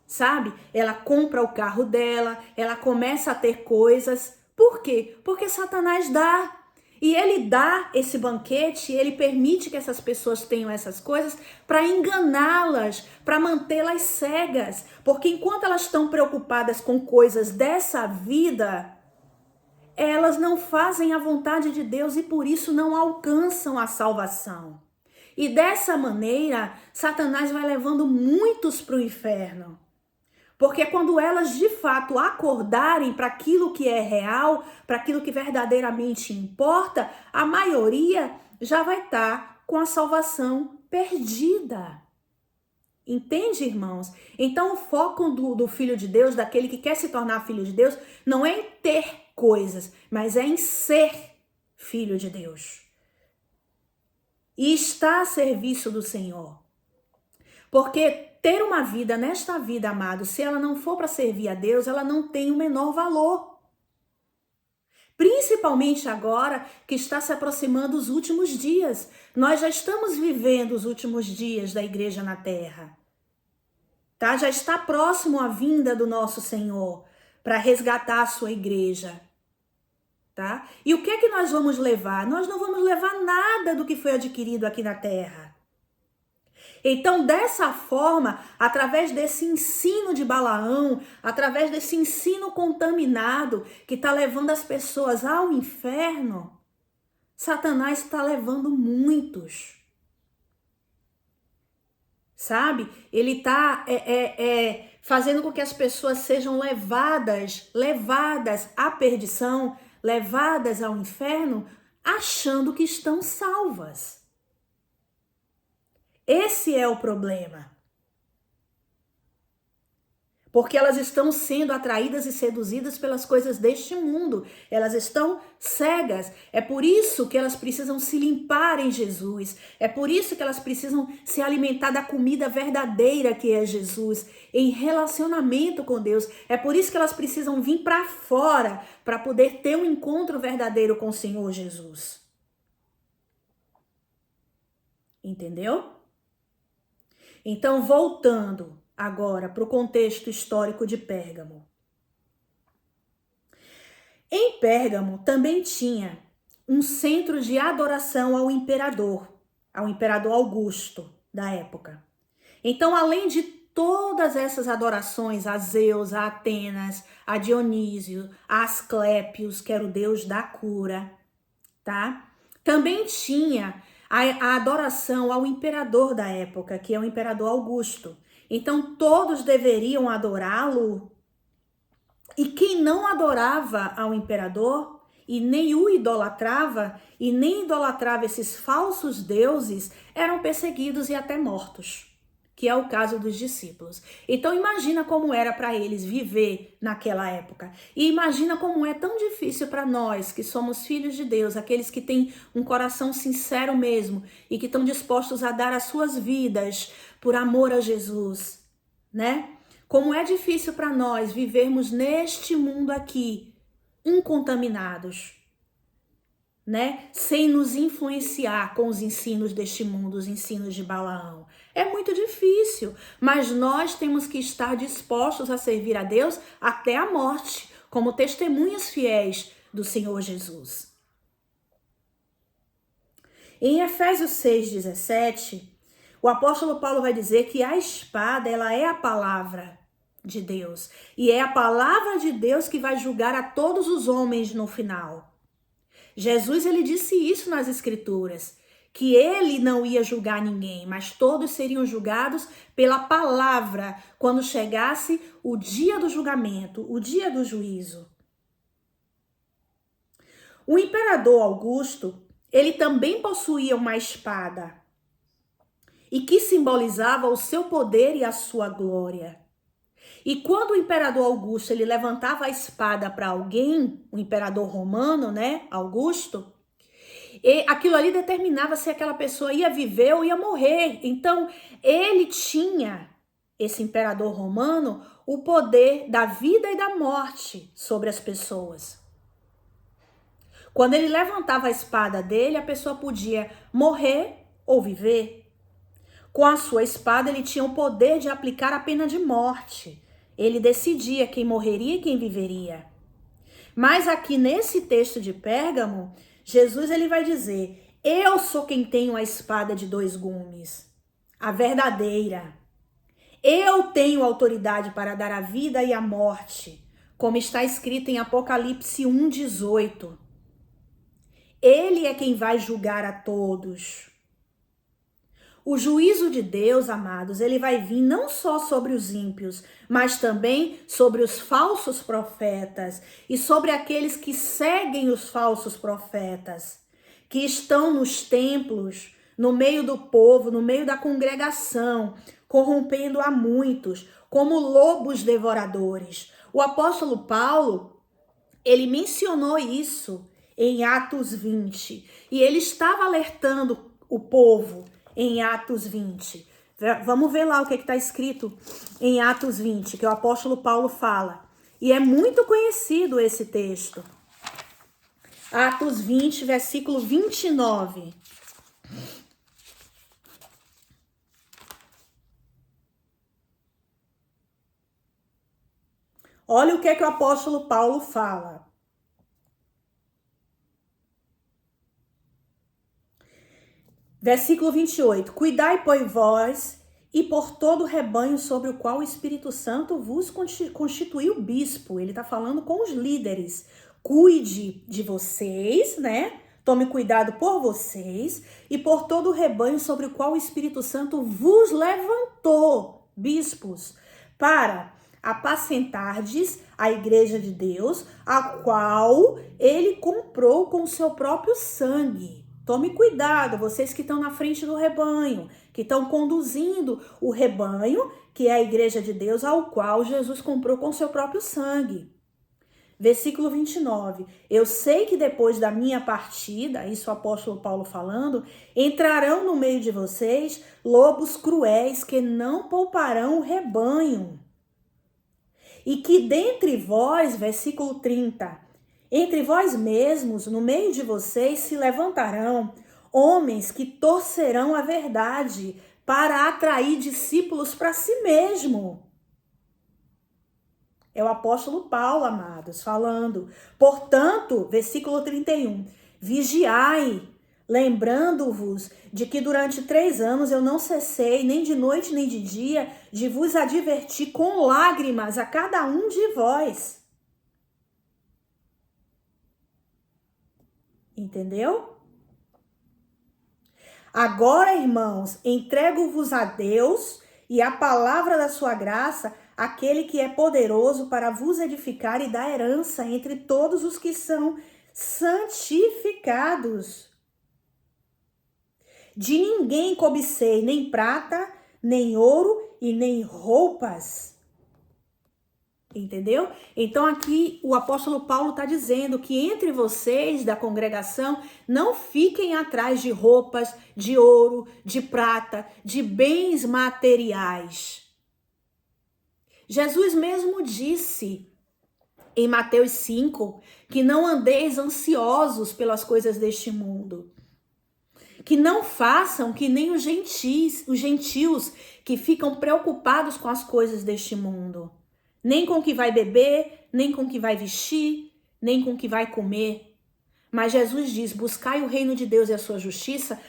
sabe? Ela compra o carro dela, ela começa a ter coisas. Por quê? Porque Satanás dá. E ele dá esse banquete, ele permite que essas pessoas tenham essas coisas para enganá-las, para mantê-las cegas. Porque enquanto elas estão preocupadas com coisas dessa vida, elas não fazem a vontade de Deus e por isso não alcançam a salvação. E dessa maneira, Satanás vai levando muitos para o inferno. Porque quando elas de fato acordarem para aquilo que é real, para aquilo que verdadeiramente importa, a maioria já vai estar com a salvação perdida. Entende, irmãos? Então o foco do filho de Deus, daquele que quer se tornar filho de Deus, não é em ter coisas, mas é em ser filho de Deus. E está a serviço do Senhor. Porque ter uma vida nesta vida, amado, se ela não for para servir a Deus, ela não tem o menor valor. Principalmente agora que está se aproximando os últimos dias. Nós já estamos vivendo os últimos dias da igreja na terra. Tá? Já está próximo a vinda do nosso Senhor para resgatar a sua igreja. Tá? E o que é que nós vamos levar? Nós não vamos levar nada do que foi adquirido aqui na terra. Então, dessa forma, através desse ensino de Balaão, através desse ensino contaminado que está levando as pessoas ao inferno, Satanás está levando muitos. Sabe? Ele está fazendo com que as pessoas sejam levadas à perdição, levadas ao inferno, achando que estão salvas. Esse é o problema. Porque elas estão sendo atraídas e seduzidas pelas coisas deste mundo. Elas estão cegas. É por isso que elas precisam se limpar em Jesus. É por isso que elas precisam se alimentar da comida verdadeira que é Jesus, em relacionamento com Deus. É por isso que elas precisam vir para fora para poder ter um encontro verdadeiro com o Senhor Jesus. Entendeu? Então, voltando agora para o contexto histórico de Pérgamo. Em Pérgamo também tinha um centro de adoração ao imperador Augusto da época. Então, além de todas essas adorações a Zeus, a Atenas, a Dionísio, a Asclépios, que era o deus da cura, tá? Também tinha a adoração ao imperador da época, que é o imperador Augusto. Então, todos deveriam adorá-lo. E quem não adorava ao imperador, e nem o idolatrava, e nem idolatrava esses falsos deuses, eram perseguidos e até mortos, que é o caso dos discípulos. Então, imagina como era para eles viver naquela época. E imagina como é tão difícil para nós, que somos filhos de Deus, aqueles que têm um coração sincero mesmo, e que estão dispostos a dar as suas vidas por amor a Jesus, né? Como é difícil para nós vivermos neste mundo aqui, incontaminados, né? Sem nos influenciar com os ensinos deste mundo, os ensinos de Balaão. É muito difícil, mas nós temos que estar dispostos a servir a Deus até a morte, como testemunhas fiéis do Senhor Jesus. Em Efésios 6,17, o apóstolo Paulo vai dizer que a espada, ela é a palavra de Deus. E é a palavra de Deus que vai julgar a todos os homens no final. Jesus, ele disse isso nas Escrituras, que ele não ia julgar ninguém, mas todos seriam julgados pela palavra quando chegasse o dia do julgamento, o dia do juízo. O imperador Augusto, ele também possuía uma espada, e que simbolizava o seu poder e a sua glória. E quando o imperador Augusto ele levantava a espada para alguém, o imperador romano, né, Augusto, e aquilo ali determinava se aquela pessoa ia viver ou ia morrer. Então, ele tinha, esse imperador romano, o poder da vida e da morte sobre as pessoas. Quando ele levantava a espada dele, a pessoa podia morrer ou viver. Com a sua espada, ele tinha o poder de aplicar a pena de morte. Ele decidia quem morreria e quem viveria. Mas aqui nesse texto de Pérgamo, Jesus ele vai dizer: eu sou quem tenho a espada de dois gumes, a verdadeira. Eu tenho autoridade para dar a vida e a morte, como está escrito em Apocalipse 1:18. Ele é quem vai julgar a todos. O juízo de Deus, amados, ele vai vir não só sobre os ímpios, mas também sobre os falsos profetas e sobre aqueles que seguem os falsos profetas, que estão nos templos, no meio do povo, no meio da congregação, corrompendo a muitos, como lobos devoradores. O apóstolo Paulo, ele mencionou isso em Atos 20, e ele estava alertando o povo em Atos 20. Vamos ver lá o que está escrito em Atos 20, que o apóstolo Paulo fala. E é muito conhecido esse texto. Atos 20, versículo 29. Olha o que o apóstolo Paulo fala. Versículo 28. Cuidai, pois, vós e por todo o rebanho sobre o qual o Espírito Santo vos constituiu bispo. Ele está falando com os líderes. Cuide de vocês, né? Tome cuidado por vocês e por todo o rebanho sobre o qual o Espírito Santo vos levantou, bispos, para apacentardes a igreja de Deus, a qual ele comprou com o seu próprio sangue. Tome cuidado, vocês que estão na frente do rebanho, que estão conduzindo o rebanho, que é a igreja de Deus, ao qual Jesus comprou com seu próprio sangue. Versículo 29. Eu sei que depois da minha partida, isso o apóstolo Paulo falando, entrarão no meio de vocês lobos cruéis que não pouparão o rebanho. E que dentre vós, versículo 30, entre vós mesmos, no meio de vocês, se levantarão homens que torcerão a verdade para atrair discípulos para si mesmo. É o apóstolo Paulo, amados, falando. Portanto, versículo 31, vigiai, lembrando-vos de que durante 3 anos eu não cessei, nem de noite nem de dia, de vos advertir com lágrimas a cada um de vós. Entendeu? Agora, irmãos, entrego-vos a Deus e a palavra da sua graça, aquele que é poderoso para vos edificar e dar herança entre todos os que são santificados. De ninguém cobicei nem prata, nem ouro e nem roupas. Entendeu? Então aqui o apóstolo Paulo está dizendo que entre vocês da congregação não fiquem atrás de roupas, de ouro, de prata, de bens materiais. Jesus mesmo disse em Mateus 5 que não andeis ansiosos pelas coisas deste mundo. Que não façam que nem os gentios que ficam preocupados com as coisas deste mundo. Nem com o que vai beber, nem com o que vai vestir, nem com o que vai comer. Mas Jesus diz, buscai o reino de Deus e a sua justiça,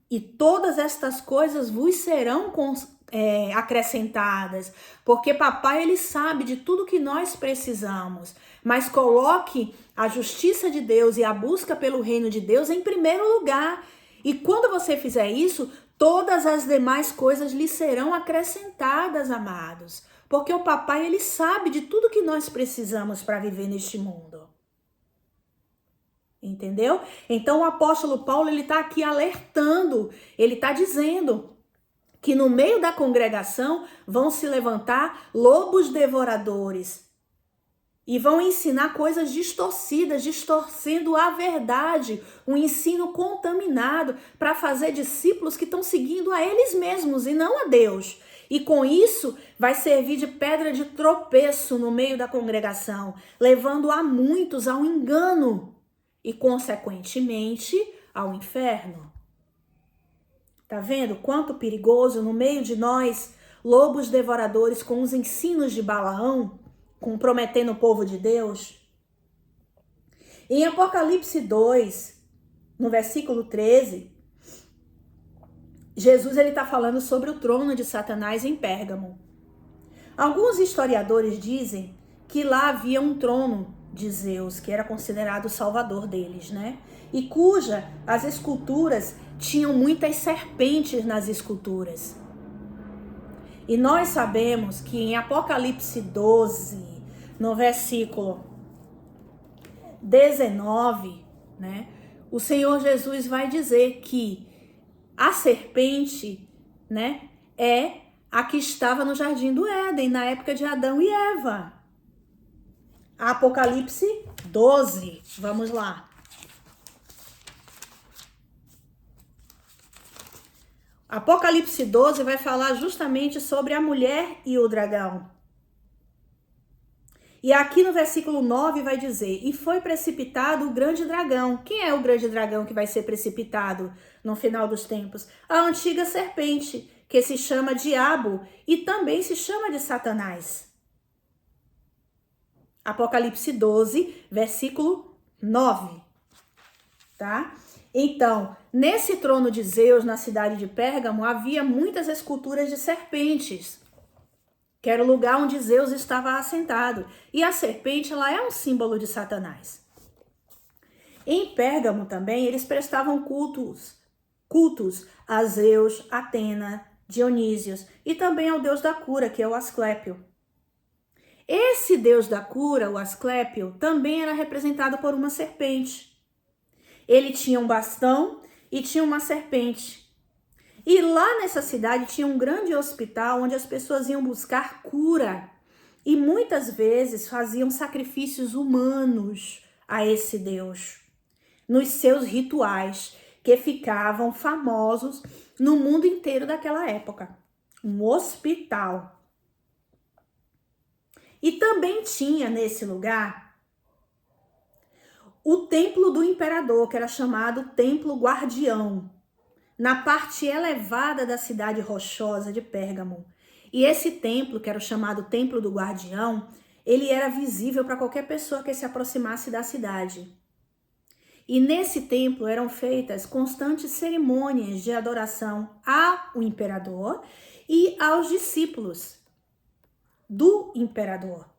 e todas estas coisas vos serão acrescentadas. Porque papai, ele sabe de tudo que nós precisamos. Mas coloque a justiça de Deus e a busca pelo reino de Deus em primeiro lugar. E quando você fizer isso, todas as demais coisas lhe serão acrescentadas, amados. Porque o papai, ele sabe de tudo que nós precisamos para viver neste mundo. Entendeu? Então o apóstolo Paulo, ele está aqui alertando, ele está dizendo que no meio da congregação vão se levantar lobos devoradores e vão ensinar coisas distorcidas, distorcendo a verdade, um ensino contaminado para fazer discípulos que estão seguindo a eles mesmos e não a Deus. E com isso vai servir de pedra de tropeço no meio da congregação, levando a muitos ao engano e, consequentemente, ao inferno. Tá vendo quanto perigoso no meio de nós, lobos devoradores com os ensinos de Balaão, comprometendo o povo de Deus? Em Apocalipse 2, no versículo 13, Jesus está falando sobre o trono de Satanás em Pérgamo. Alguns historiadores dizem que lá havia um trono de Zeus, que era considerado o salvador deles, né? E cuja as esculturas tinham muitas serpentes nas esculturas. E nós sabemos que em Apocalipse 12, no versículo 19, né? O Senhor Jesus vai dizer que a serpente, né, é a que estava no Jardim do Éden, na época de Adão e Eva. Apocalipse 12, vamos lá. Apocalipse 12 vai falar justamente sobre a mulher e o dragão. E aqui no versículo 9 vai dizer: e foi precipitado o grande dragão. Quem é o grande dragão que vai ser precipitado no final dos tempos? A antiga serpente, que se chama Diabo e também se chama de Satanás. Apocalipse 12, versículo 9. Tá? Então, nesse trono de Zeus, na cidade de Pérgamo, havia muitas esculturas de serpentes, que era o lugar onde Zeus estava assentado. E a serpente, ela é um símbolo de Satanás. Em Pérgamo também, eles prestavam cultos a Zeus, Atena, Dionísios e também ao deus da cura, que é o Asclépio. Esse deus da cura, o Asclépio, também era representado por uma serpente. Ele tinha um bastão e tinha uma serpente. E lá nessa cidade tinha um grande hospital onde as pessoas iam buscar cura. E muitas vezes faziam sacrifícios humanos a esse Deus, nos seus rituais, que ficavam famosos no mundo inteiro daquela época. Um hospital. E também tinha nesse lugar o templo do imperador, que era chamado Templo Guardião, na parte elevada da cidade rochosa de Pérgamo. E esse templo, que era o chamado Templo do Guardião, ele era visível para qualquer pessoa que se aproximasse da cidade. E nesse templo eram feitas constantes cerimônias de adoração ao imperador e aos discípulos do imperador.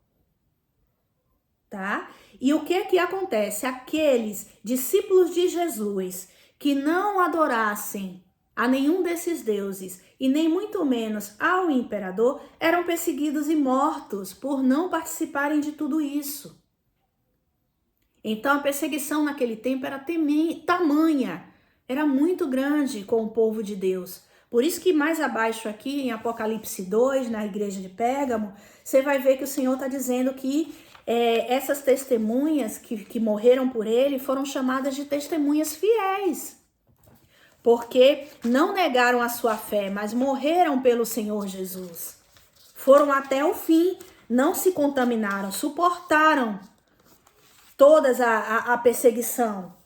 Tá? E o que acontece? Aqueles discípulos de Jesus que não adorassem a nenhum desses deuses e nem muito menos ao imperador eram perseguidos e mortos por não participarem de tudo isso. Então a perseguição naquele tempo era tamanha, era muito grande com o povo de Deus. Por isso que mais abaixo aqui em Apocalipse 2, na igreja de Pérgamo, você vai ver que o Senhor está dizendo que essas testemunhas que morreram por ele foram chamadas de testemunhas fiéis, porque não negaram a sua fé, mas morreram pelo Senhor Jesus. Foram até o fim, não se contaminaram, suportaram toda a perseguição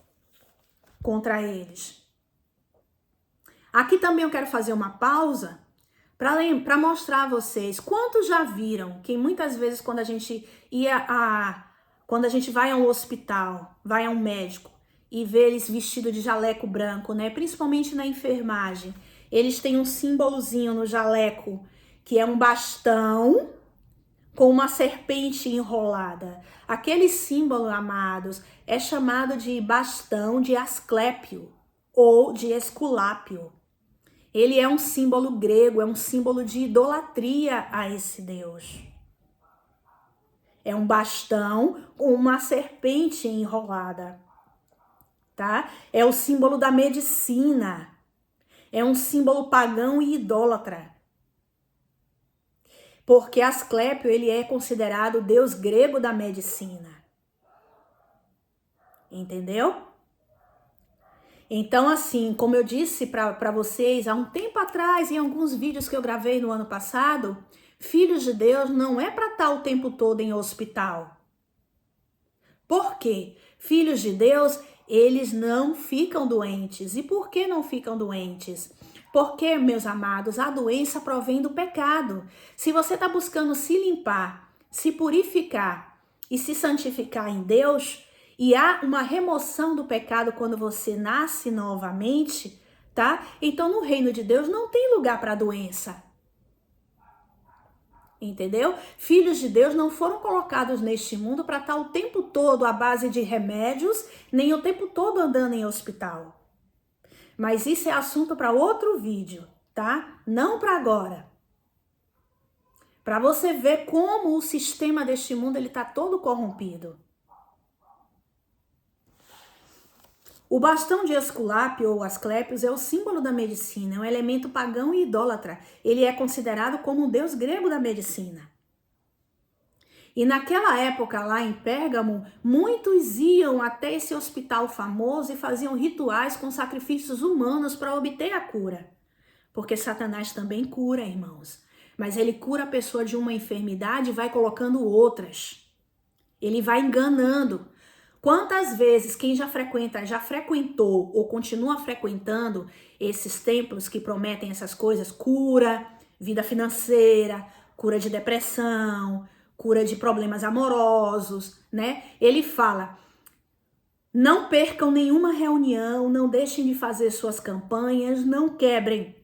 contra eles. Aqui também eu quero fazer uma pausa para mostrar a vocês quantos já viram que muitas vezes quando a gente vai a um hospital, vai a um médico e vê eles vestidos de jaleco branco, né? Principalmente na enfermagem, eles têm um símbolozinho no jaleco que é um bastão com uma serpente enrolada. Aquele símbolo, amados, é chamado de bastão de Asclépio ou de Esculápio. Ele é um símbolo grego, é um símbolo de idolatria a esse Deus. É um bastão com uma serpente enrolada, tá? É o símbolo da medicina. É um símbolo pagão e idólatra. Porque Asclépio, ele é considerado o deus grego da medicina. Entendeu? Então, assim, como eu disse para vocês há um tempo atrás, em alguns vídeos que eu gravei no ano passado, filhos de Deus não é para estar o tempo todo em hospital. Por quê? Filhos de Deus, eles não ficam doentes. E por que não ficam doentes? Porque, meus amados, a doença provém do pecado. Se você está buscando se limpar, se purificar e se santificar em Deus, e há uma remoção do pecado quando você nasce novamente, tá? Então, no reino de Deus não tem lugar para doença. Entendeu? Filhos de Deus não foram colocados neste mundo para estar o tempo todo à base de remédios, nem o tempo todo andando em hospital. Mas isso é assunto para outro vídeo, tá? Não para agora. Para você ver como o sistema deste mundo ele tá todo corrompido. O bastão de Esculápio ou Asclépios é o símbolo da medicina, é um elemento pagão e idólatra. Ele é considerado como um deus grego da medicina. E naquela época lá em Pérgamo, muitos iam até esse hospital famoso e faziam rituais com sacrifícios humanos para obter a cura. Porque Satanás também cura, irmãos. Mas ele cura a pessoa de uma enfermidade e vai colocando outras. Ele vai enganando. Quantas vezes quem já frequentou ou continua frequentando esses templos que prometem essas coisas, cura, vida financeira, cura de depressão, cura de problemas amorosos, né? Ele fala: não percam nenhuma reunião, não deixem de fazer suas campanhas, não quebrem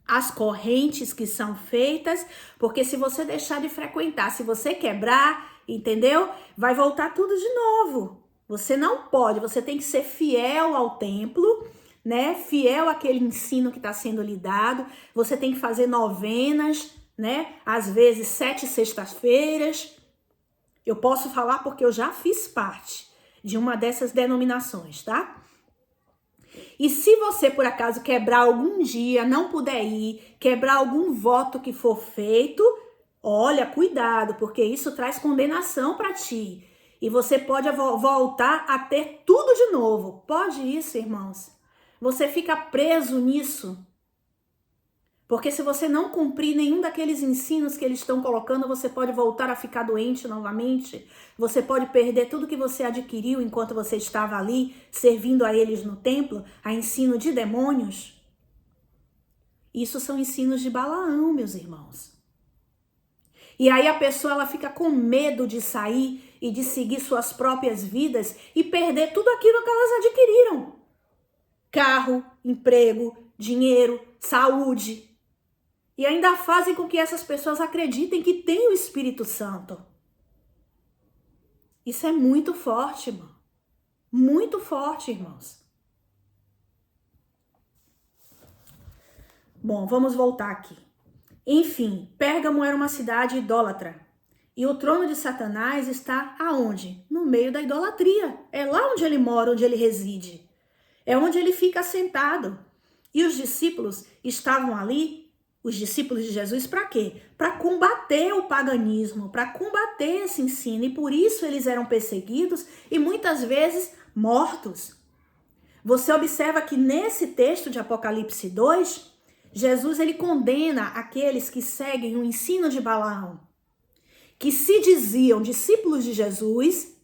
as correntes que são feitas, porque se você deixar de frequentar, se você quebrar, entendeu? Vai voltar tudo de novo. Você não pode, você tem que ser fiel ao templo, né? Fiel àquele ensino que está sendo lhe dado. Você tem que fazer novenas, né? Às vezes 7 sextas-feiras. Eu posso falar porque eu já fiz parte de uma dessas denominações, tá? E se você, por acaso, quebrar algum dia, não puder ir, quebrar algum voto que for feito, olha, cuidado, porque isso traz condenação para ti. E você pode voltar a ter tudo de novo. Pode isso, irmãos. Você fica preso nisso. Porque se você não cumprir nenhum daqueles ensinos que eles estão colocando, você pode voltar a ficar doente novamente. Você pode perder tudo que você adquiriu enquanto você estava ali, servindo a eles no templo, a ensino de demônios. Isso são ensinos de Balaão, meus irmãos. E aí a pessoa ela fica com medo de sair e de seguir suas próprias vidas e perder tudo aquilo que elas adquiriram. Carro, emprego, dinheiro, saúde. E ainda fazem com que essas pessoas acreditem que tem o Espírito Santo. Isso é muito forte, irmão. Muito forte, irmãos. Bom, vamos voltar aqui. Enfim, Pérgamo era uma cidade idólatra. E o trono de Satanás está aonde? No meio da idolatria. É lá onde ele mora, onde ele reside. É onde ele fica assentado. E os discípulos estavam ali, os discípulos de Jesus, para quê? Para combater o paganismo, para combater esse ensino. E por isso eles eram perseguidos e muitas vezes mortos. Você observa que nesse texto de Apocalipse 2, Jesus ele condena aqueles que seguem o ensino de Balaão, que se diziam discípulos de Jesus,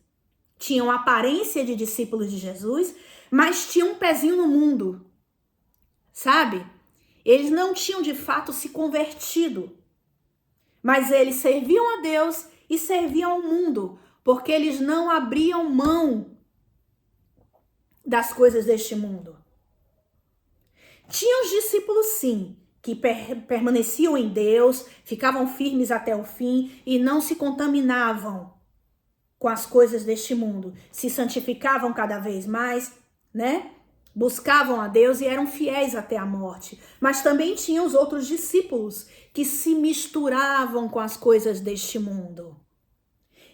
tinham aparência de discípulos de Jesus, mas tinham um pezinho no mundo, sabe? Eles não tinham de fato se convertido, mas eles serviam a Deus e serviam ao mundo, porque eles não abriam mão das coisas deste mundo. Tinha os discípulos, sim, que permaneciam em Deus, ficavam firmes até o fim e não se contaminavam com as coisas deste mundo. Se santificavam cada vez mais, né? Buscavam a Deus e eram fiéis até a morte. Mas também tinha os outros discípulos que se misturavam com as coisas deste mundo.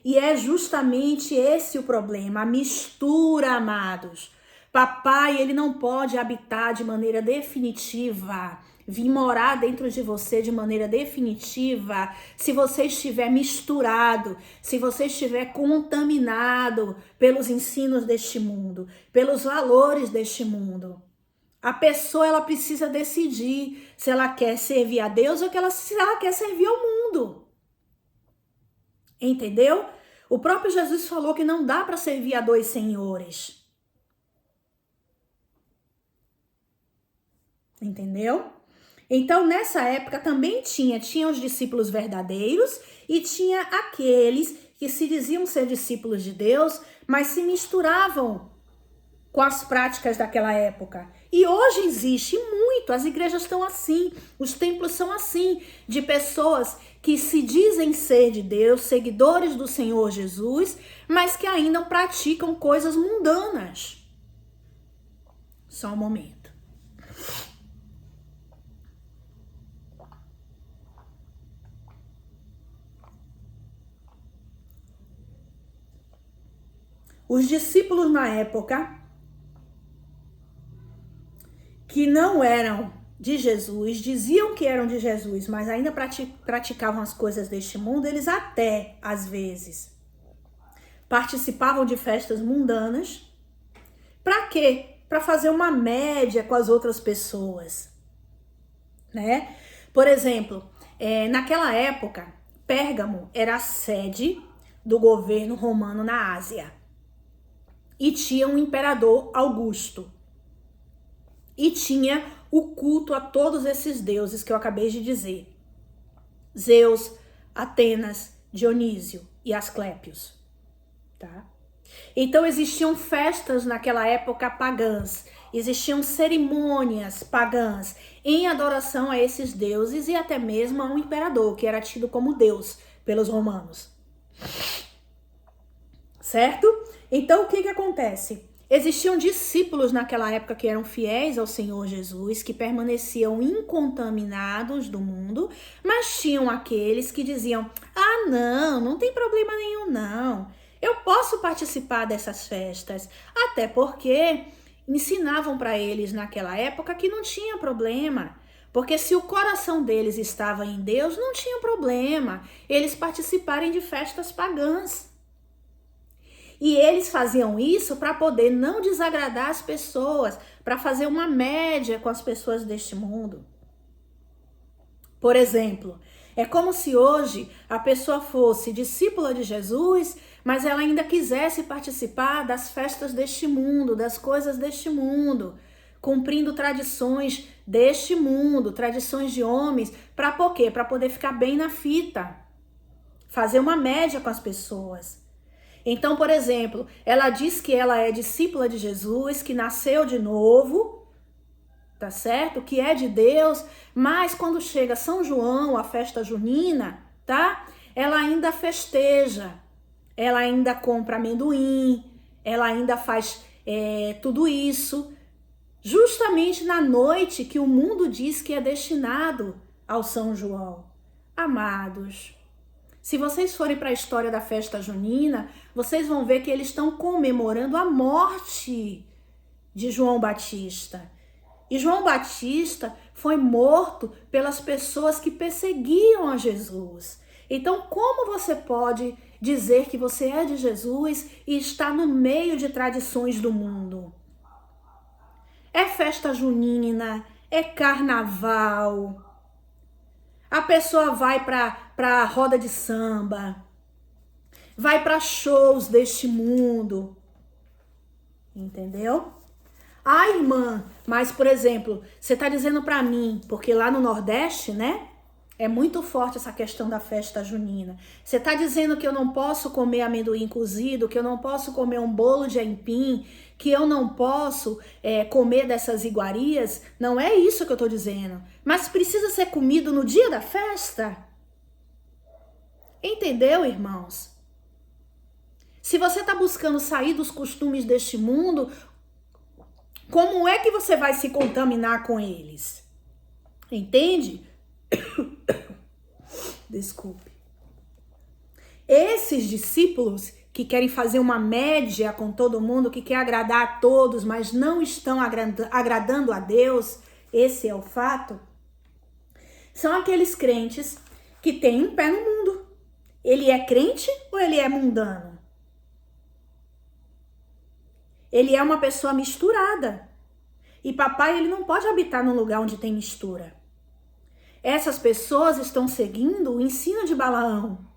E é justamente esse o problema, a mistura, amados. Papai, ele não pode habitar de maneira definitiva, vir morar dentro de você de maneira definitiva, se você estiver misturado, se você estiver contaminado pelos ensinos deste mundo, pelos valores deste mundo. A pessoa, ela precisa decidir se ela quer servir a Deus ou se ela quer servir ao mundo. Entendeu? O próprio Jesus falou que não dá para servir a 2 senhores. Entendeu? Então, nessa época também tinha os discípulos verdadeiros e tinha aqueles que se diziam ser discípulos de Deus, mas se misturavam com as práticas daquela época. E hoje existe muito, as igrejas estão assim, os templos são assim, de pessoas que se dizem ser de Deus, seguidores do Senhor Jesus, mas que ainda praticam coisas mundanas. Só um momento. Os discípulos na época que não eram de Jesus, diziam que eram de Jesus, mas ainda praticavam as coisas deste mundo, eles até, às vezes, participavam de festas mundanas. Para quê? Para fazer uma média com as outras pessoas. né? Por exemplo, naquela época, Pérgamo era a sede do governo romano na Ásia. E tinha um imperador Augusto. E tinha o culto a todos esses deuses que eu acabei de dizer. Zeus, Atenas, Dionísio e Asclépios, tá? Então existiam festas naquela época pagãs, existiam cerimônias pagãs em adoração a esses deuses e até mesmo a um imperador, que era tido como Deus pelos romanos. Certo? Então o que acontece? Existiam discípulos naquela época que eram fiéis ao Senhor Jesus, que permaneciam incontaminados do mundo, mas tinham aqueles que diziam: ah, não tem problema nenhum não, eu posso participar dessas festas, até porque ensinavam para eles naquela época que não tinha problema, porque se o coração deles estava em Deus, não tinha problema eles participarem de festas pagãs. E eles faziam isso para poder não desagradar as pessoas, para fazer uma média com as pessoas deste mundo. Por exemplo, é como se hoje a pessoa fosse discípula de Jesus, mas ela ainda quisesse participar das festas deste mundo, das coisas deste mundo, cumprindo tradições deste mundo, tradições de homens, para por quê? Para poder ficar bem na fita, fazer uma média com as pessoas. Então, por exemplo, ela diz que ela é discípula de Jesus, que nasceu de novo, tá certo? Que é de Deus, mas quando chega São João, a festa junina, tá? Ela ainda festeja, ela ainda compra amendoim, ela ainda faz tudo isso, justamente na noite que o mundo diz que é destinado ao São João. Amados, se vocês forem para a história da festa junina, vocês vão ver que eles estão comemorando a morte de João Batista. E João Batista foi morto pelas pessoas que perseguiam a Jesus. Então, como você pode dizer que você é de Jesus e está no meio de tradições do mundo? É festa junina, é carnaval. A pessoa vai para roda de samba, vai para shows deste mundo, entendeu? Ah, irmã, mas por exemplo, você tá dizendo para mim, porque lá no Nordeste, né, é muito forte essa questão da festa junina. Você tá dizendo que eu não posso comer amendoim cozido, que eu não posso comer um bolo de aipim, que eu não posso comer dessas iguarias? Não é isso que eu tô dizendo. Mas precisa ser comido no dia da festa? Entendeu, irmãos? Se você tá buscando sair dos costumes deste mundo, como é que você vai se contaminar com eles? Entende? Desculpe. Esses discípulos que querem fazer uma média com todo mundo, que quer agradar a todos, mas não estão agradando a Deus, esse é o fato, são aqueles crentes que têm um pé no mundo. Ele é crente ou ele é mundano? Ele é uma pessoa misturada. E papai, ele não pode habitar num lugar onde tem mistura. Essas pessoas estão seguindo o ensino de Balaão.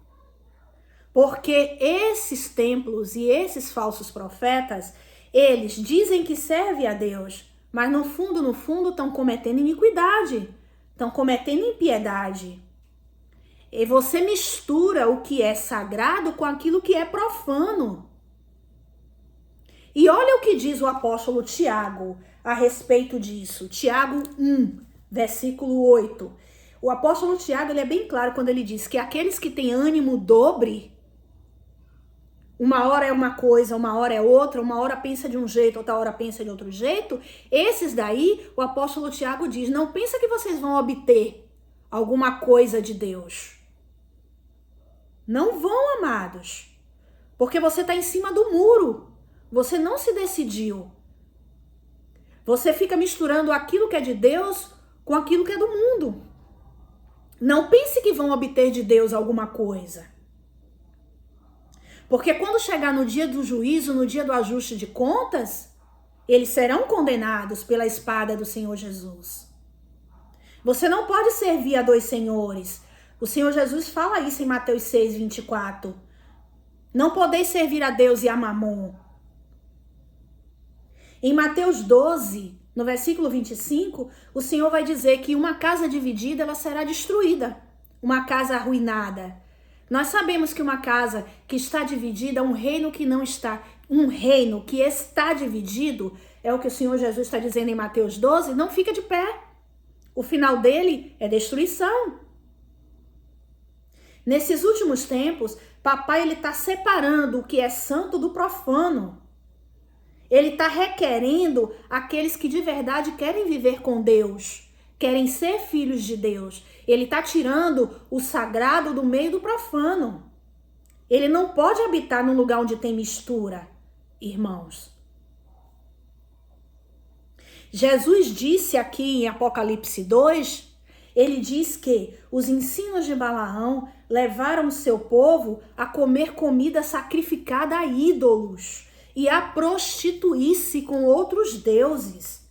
Porque esses templos e esses falsos profetas, eles dizem que servem a Deus, mas no fundo, estão cometendo iniquidade, estão cometendo impiedade. E você mistura o que é sagrado com aquilo que é profano. E olha o que diz o apóstolo Tiago a respeito disso. Tiago 1, versículo 8. O apóstolo Tiago, ele é bem claro quando ele diz que aqueles que têm ânimo dobre, uma hora é uma coisa, uma hora é outra, uma hora pensa de um jeito, outra hora pensa de outro jeito, esses daí, o apóstolo Tiago diz, não pensa que vocês vão obter alguma coisa de Deus. Não vão, amados, porque você está em cima do muro, você não se decidiu. Você fica misturando aquilo que é de Deus com aquilo que é do mundo. Não pense que vão obter de Deus alguma coisa. Porque quando chegar no dia do juízo, no dia do ajuste de contas, eles serão condenados pela espada do Senhor Jesus. Você não pode servir a dois senhores. O Senhor Jesus fala isso em Mateus 6, 24. Não podeis servir a Deus e a Mamon. Em Mateus 12, no versículo 25, o Senhor vai dizer que uma casa dividida, ela será destruída. Uma casa arruinada. Nós sabemos que uma casa que está dividida, um reino que está dividido, é o que o Senhor Jesus está dizendo em Mateus 12, não fica de pé. O final dele é destruição. Nesses últimos tempos, papai ele está separando o que é santo do profano. Ele está requerendo aqueles que de verdade querem viver com Deus, querem ser filhos de Deus. Ele está tirando o sagrado do meio do profano. Ele não pode habitar num lugar onde tem mistura, irmãos. Jesus disse aqui em Apocalipse 2, ele diz que os ensinos de Balaão levaram o seu povo a comer comida sacrificada a ídolos e a prostituir-se com outros deuses.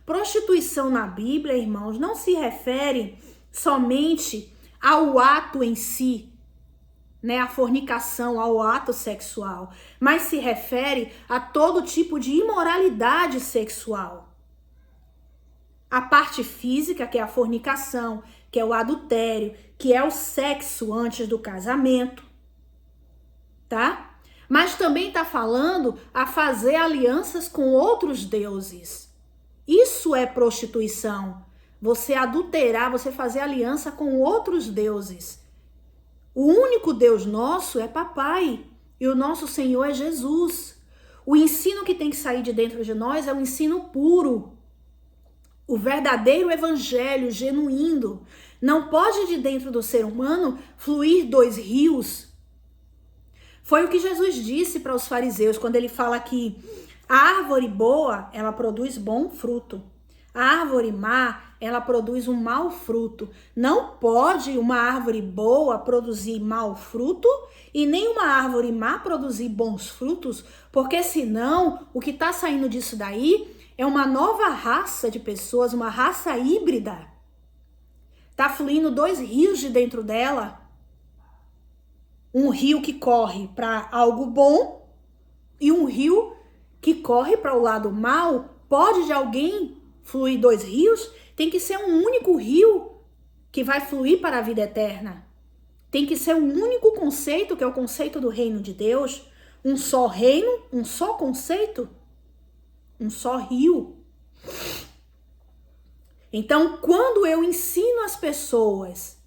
Prostituição na Bíblia, irmãos, não se refere somente ao ato em si, né, a fornicação, ao ato sexual, mas se refere a todo tipo de imoralidade sexual. A parte física, que é a fornicação, que é o adultério, que é o sexo antes do casamento, tá? Mas também está falando a fazer alianças com outros deuses. Isso é prostituição. Você adulterar, você fazer aliança com outros deuses. O único Deus nosso é papai e o nosso Senhor é Jesus. O ensino que tem que sair de dentro de nós é um ensino puro. O verdadeiro evangelho genuíno. Não pode de dentro do ser humano fluir dois rios. Foi o que Jesus disse para os fariseus quando ele fala que a árvore boa, ela produz bom fruto. A árvore má, ela produz um mau fruto. Não pode uma árvore boa produzir mau fruto e nem uma árvore má produzir bons frutos, porque senão o que está saindo disso daí é uma nova raça de pessoas, uma raça híbrida. Tá fluindo dois rios de dentro dela. Um rio que corre para algo bom e um rio que corre para o lado mal. Pode de alguém fluir dois rios? Tem que ser um único rio que vai fluir para a vida eterna. Tem que ser um único conceito, que é o conceito do reino de Deus. Um só reino, um só conceito, um só rio. Então, quando eu ensino as pessoas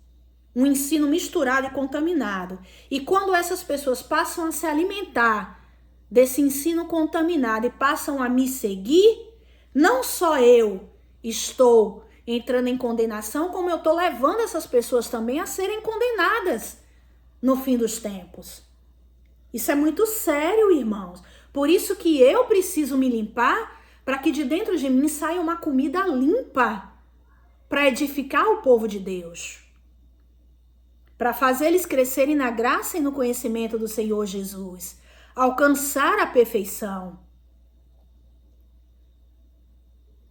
um ensino misturado e contaminado, e quando essas pessoas passam a se alimentar desse ensino contaminado e passam a me seguir, não só eu estou entrando em condenação, como eu estou levando essas pessoas também a serem condenadas no fim dos tempos. Isso é muito sério, irmãos. Por isso que eu preciso me limpar, para que de dentro de mim saia uma comida limpa para edificar o povo de Deus. Para fazer eles crescerem na graça e no conhecimento do Senhor Jesus. Alcançar a perfeição.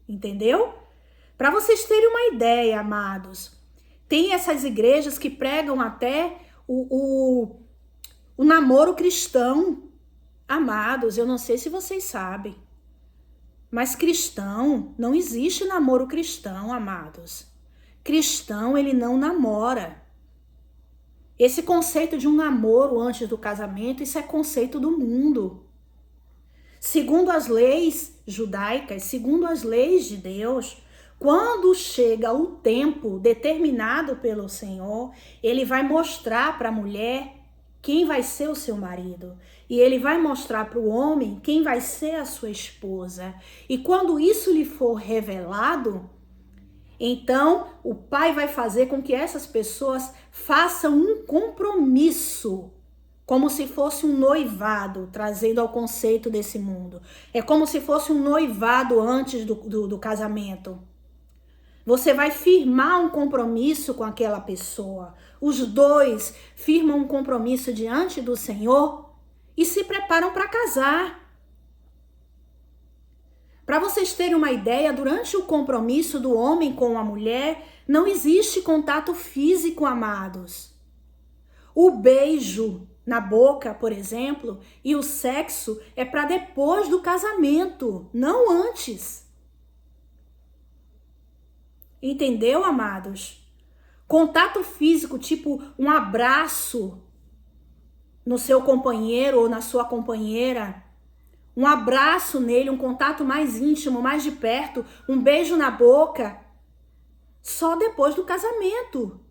Entendeu? Para vocês terem uma ideia, amados, tem essas igrejas que pregam até o namoro cristão. Amados, eu não sei se vocês sabem, mas cristão, não existe namoro cristão, amados. Cristão, ele não namora. Esse conceito de um namoro antes do casamento, isso é conceito do mundo. Segundo as leis judaicas, segundo as leis de Deus, quando chega o tempo determinado pelo Senhor, ele vai mostrar para a mulher quem vai ser o seu marido. E ele vai mostrar para o homem quem vai ser a sua esposa. E quando isso lhe for revelado, então o pai vai fazer com que essas pessoas façam um compromisso, como se fosse um noivado, trazendo ao conceito desse mundo. É como se fosse um noivado antes do casamento. Você vai firmar um compromisso com aquela pessoa. Os dois firmam um compromisso diante do Senhor e se preparam para casar. Para vocês terem uma ideia, durante o compromisso do homem com a mulher, não existe contato físico, amados. O beijo na boca, por exemplo, e o sexo é para depois do casamento, não antes. Entendeu, amados? Contato físico, tipo um abraço no seu companheiro ou na sua companheira, um abraço nele, um contato mais íntimo, mais de perto, um beijo na boca, só depois do casamento.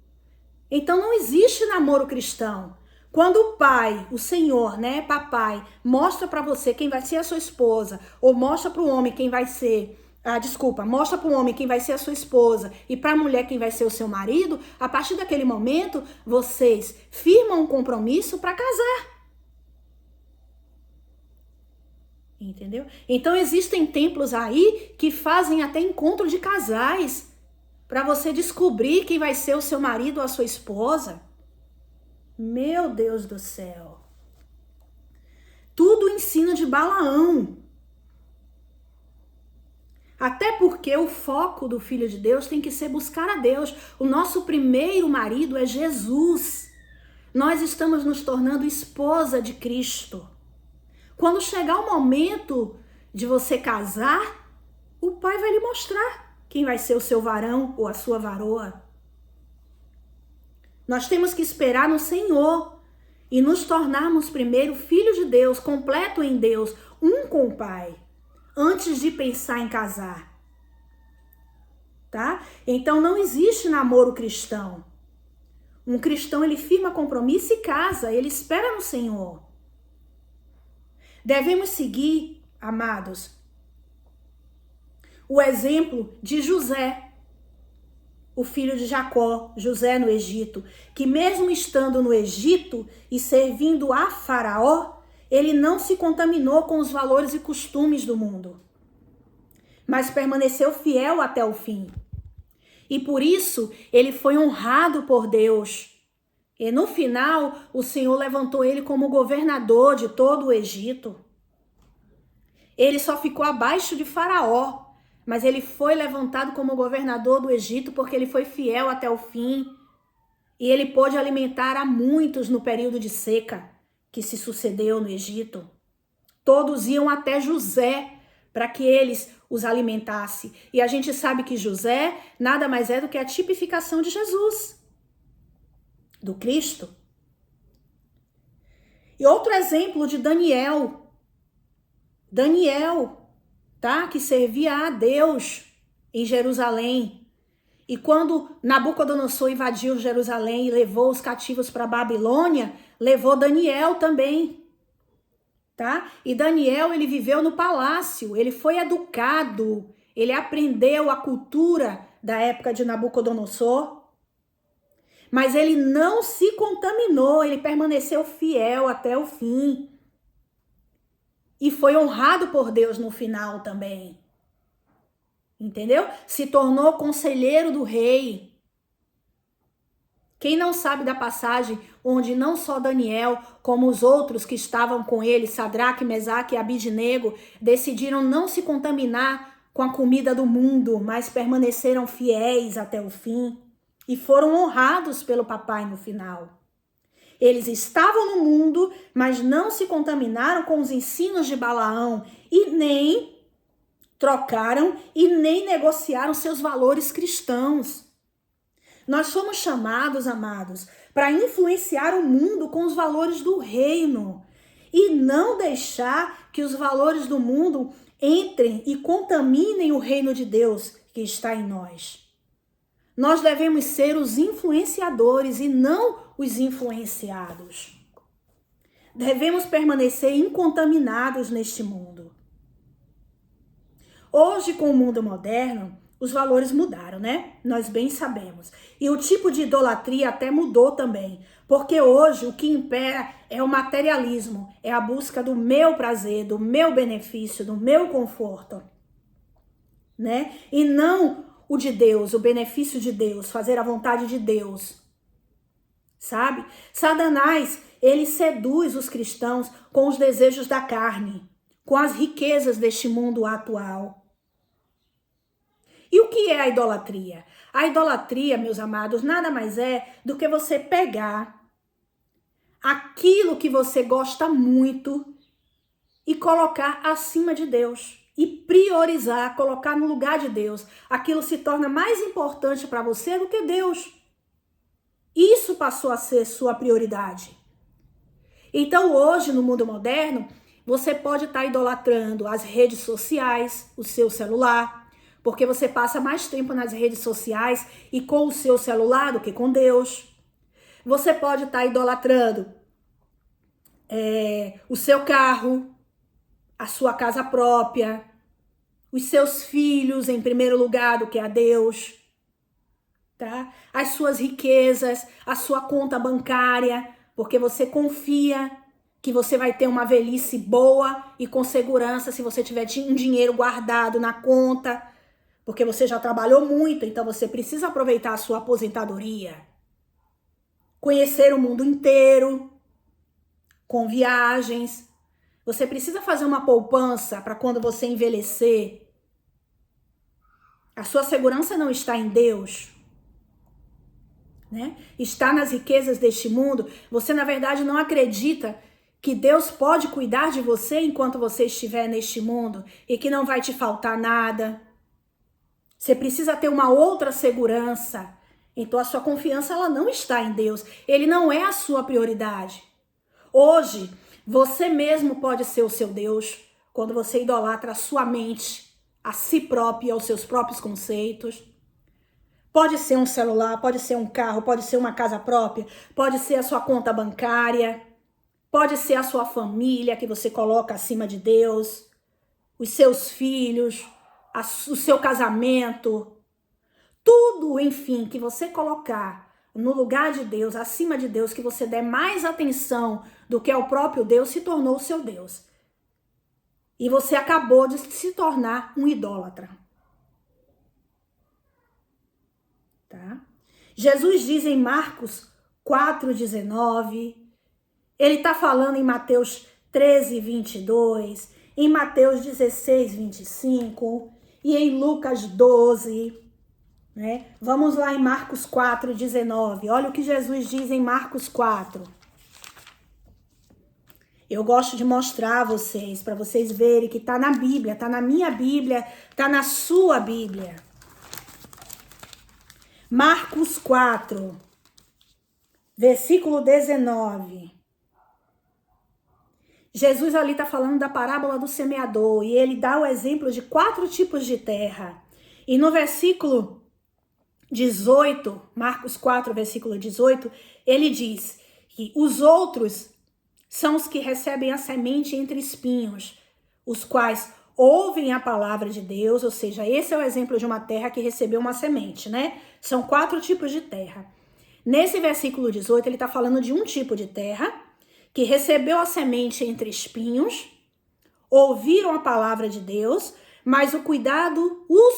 Então não existe namoro cristão. Quando o pai, o Senhor, né, papai, mostra para você quem vai ser a sua esposa, ou mostra para o homem quem vai ser, mostra para o homem quem vai ser a sua esposa e para a mulher quem vai ser o seu marido, a partir daquele momento, vocês firmam um compromisso para casar. Entendeu? Então existem templos aí que fazem até encontro de casais para você descobrir quem vai ser o seu marido ou a sua esposa. Meu Deus do céu. Tudo ensino de Balaão. Até porque o foco do Filho de Deus tem que ser buscar a Deus. O nosso primeiro marido é Jesus. Nós estamos nos tornando esposa de Cristo. Quando chegar o momento de você casar, o pai vai lhe mostrar quem vai ser o seu varão ou a sua varoa. Nós temos que esperar no Senhor e nos tornarmos primeiro filhos de Deus, completo em Deus, um com o Pai, antes de pensar em casar. Tá? Então não existe namoro cristão. Um cristão, ele firma compromisso e casa, ele espera no Senhor. Devemos seguir, amados, o exemplo de José, o filho de Jacó, José no Egito, que mesmo estando no Egito e servindo a Faraó, ele não se contaminou com os valores e costumes do mundo, mas permaneceu fiel até o fim. E por isso ele foi honrado por Deus. E no final, o Senhor levantou ele como governador de todo o Egito. Ele só ficou abaixo de Faraó, mas ele foi levantado como governador do Egito porque ele foi fiel até o fim. E ele pôde alimentar a muitos no período de seca que se sucedeu no Egito. Todos iam até José para que eles os alimentassem. E a gente sabe que José nada mais é do que a tipificação de Jesus, do Cristo. E outro exemplo de Daniel, tá? Que servia a Deus em Jerusalém. E quando Nabucodonosor invadiu Jerusalém e levou os cativos para a Babilônia, levou Daniel também, tá? E Daniel, ele viveu no palácio, ele foi educado, ele aprendeu a cultura da época de Nabucodonosor, mas ele não se contaminou, ele permaneceu fiel até o fim. E foi honrado por Deus no final também. Entendeu? Se tornou conselheiro do rei. Quem não sabe da passagem onde não só Daniel, como os outros que estavam com ele, Sadraque, Mesaque e Abidnego, decidiram não se contaminar com a comida do mundo, mas permaneceram fiéis até o fim e foram honrados pelo papai no final. Eles estavam no mundo, mas não se contaminaram com os ensinos de Balaão e nem trocaram e nem negociaram seus valores cristãos. Nós somos chamados, amados, para influenciar o mundo com os valores do reino e não deixar que os valores do mundo entrem e contaminem o reino de Deus que está em nós. Nós devemos ser os influenciadores e não os influenciados. Devemos permanecer incontaminados neste mundo. Hoje, com o mundo moderno, os valores mudaram, né? Nós bem sabemos. E o tipo de idolatria até mudou também. Porque hoje o que impera é o materialismo, é a busca do meu prazer, do meu benefício, do meu conforto, né? E não o de Deus, o benefício de Deus, fazer a vontade de Deus, sabe? Satanás, ele seduz os cristãos com os desejos da carne, com as riquezas deste mundo atual. E o que é a idolatria? A idolatria, meus amados, nada mais é do que você pegar aquilo que você gosta muito e colocar acima de Deus. E priorizar, colocar no lugar de Deus. Aquilo se torna mais importante para você do que Deus. Isso passou a ser sua prioridade. Então hoje, no mundo moderno, você pode estar idolatrando as redes sociais, o seu celular, porque você passa mais tempo nas redes sociais e com o seu celular do que com Deus. Você pode estar idolatrando o seu carro, a sua casa própria, os seus filhos em primeiro lugar do que a Deus, tá? As suas riquezas, a sua conta bancária, porque você confia que você vai ter uma velhice boa e com segurança se você tiver um dinheiro guardado na conta, porque você já trabalhou muito, então você precisa aproveitar a sua aposentadoria. Conhecer o mundo inteiro, com viagens. Você precisa fazer uma poupança para quando você envelhecer. A sua segurança não está em Deus, né? Está nas riquezas deste mundo. Você, na verdade, não acredita que Deus pode cuidar de você enquanto você estiver neste mundo e que não vai te faltar nada. Você precisa ter uma outra segurança. Então, a sua confiança ela não está em Deus. Ele não é a sua prioridade. Hoje, você mesmo pode ser o seu Deus quando você idolatra a sua mente, a si próprio e aos seus próprios conceitos. Pode ser um celular, pode ser um carro, pode ser uma casa própria, pode ser a sua conta bancária, pode ser a sua família que você coloca acima de Deus, os seus filhos, o seu casamento, tudo, enfim, que você colocar no lugar de Deus, acima de Deus, que você der mais atenção do que ao próprio Deus, se tornou o seu Deus. E você acabou de se tornar um idólatra. Tá? Jesus diz em Marcos 4,19, ele está falando em Mateus 13,22, em Mateus 16,25 e em Lucas 12, né? Vamos lá em Marcos 4,19. Olha o que Jesus diz em Marcos 4. Eu gosto de mostrar a vocês, para vocês verem que está na Bíblia, está na minha Bíblia, está na sua Bíblia. Marcos 4, versículo 19. Jesus ali está falando da parábola do semeador e ele dá o exemplo de 4 tipos de terra. E no versículo 18, Marcos 4, versículo 18, ele diz que os outros são os que recebem a semente entre espinhos, os quais ouvem a palavra de Deus, ou seja, esse é o exemplo de uma terra que recebeu uma semente, né? São 4 tipos de terra. Nesse versículo 18, ele está falando de um tipo de terra que recebeu a semente entre espinhos, ouviram a palavra de Deus, mas os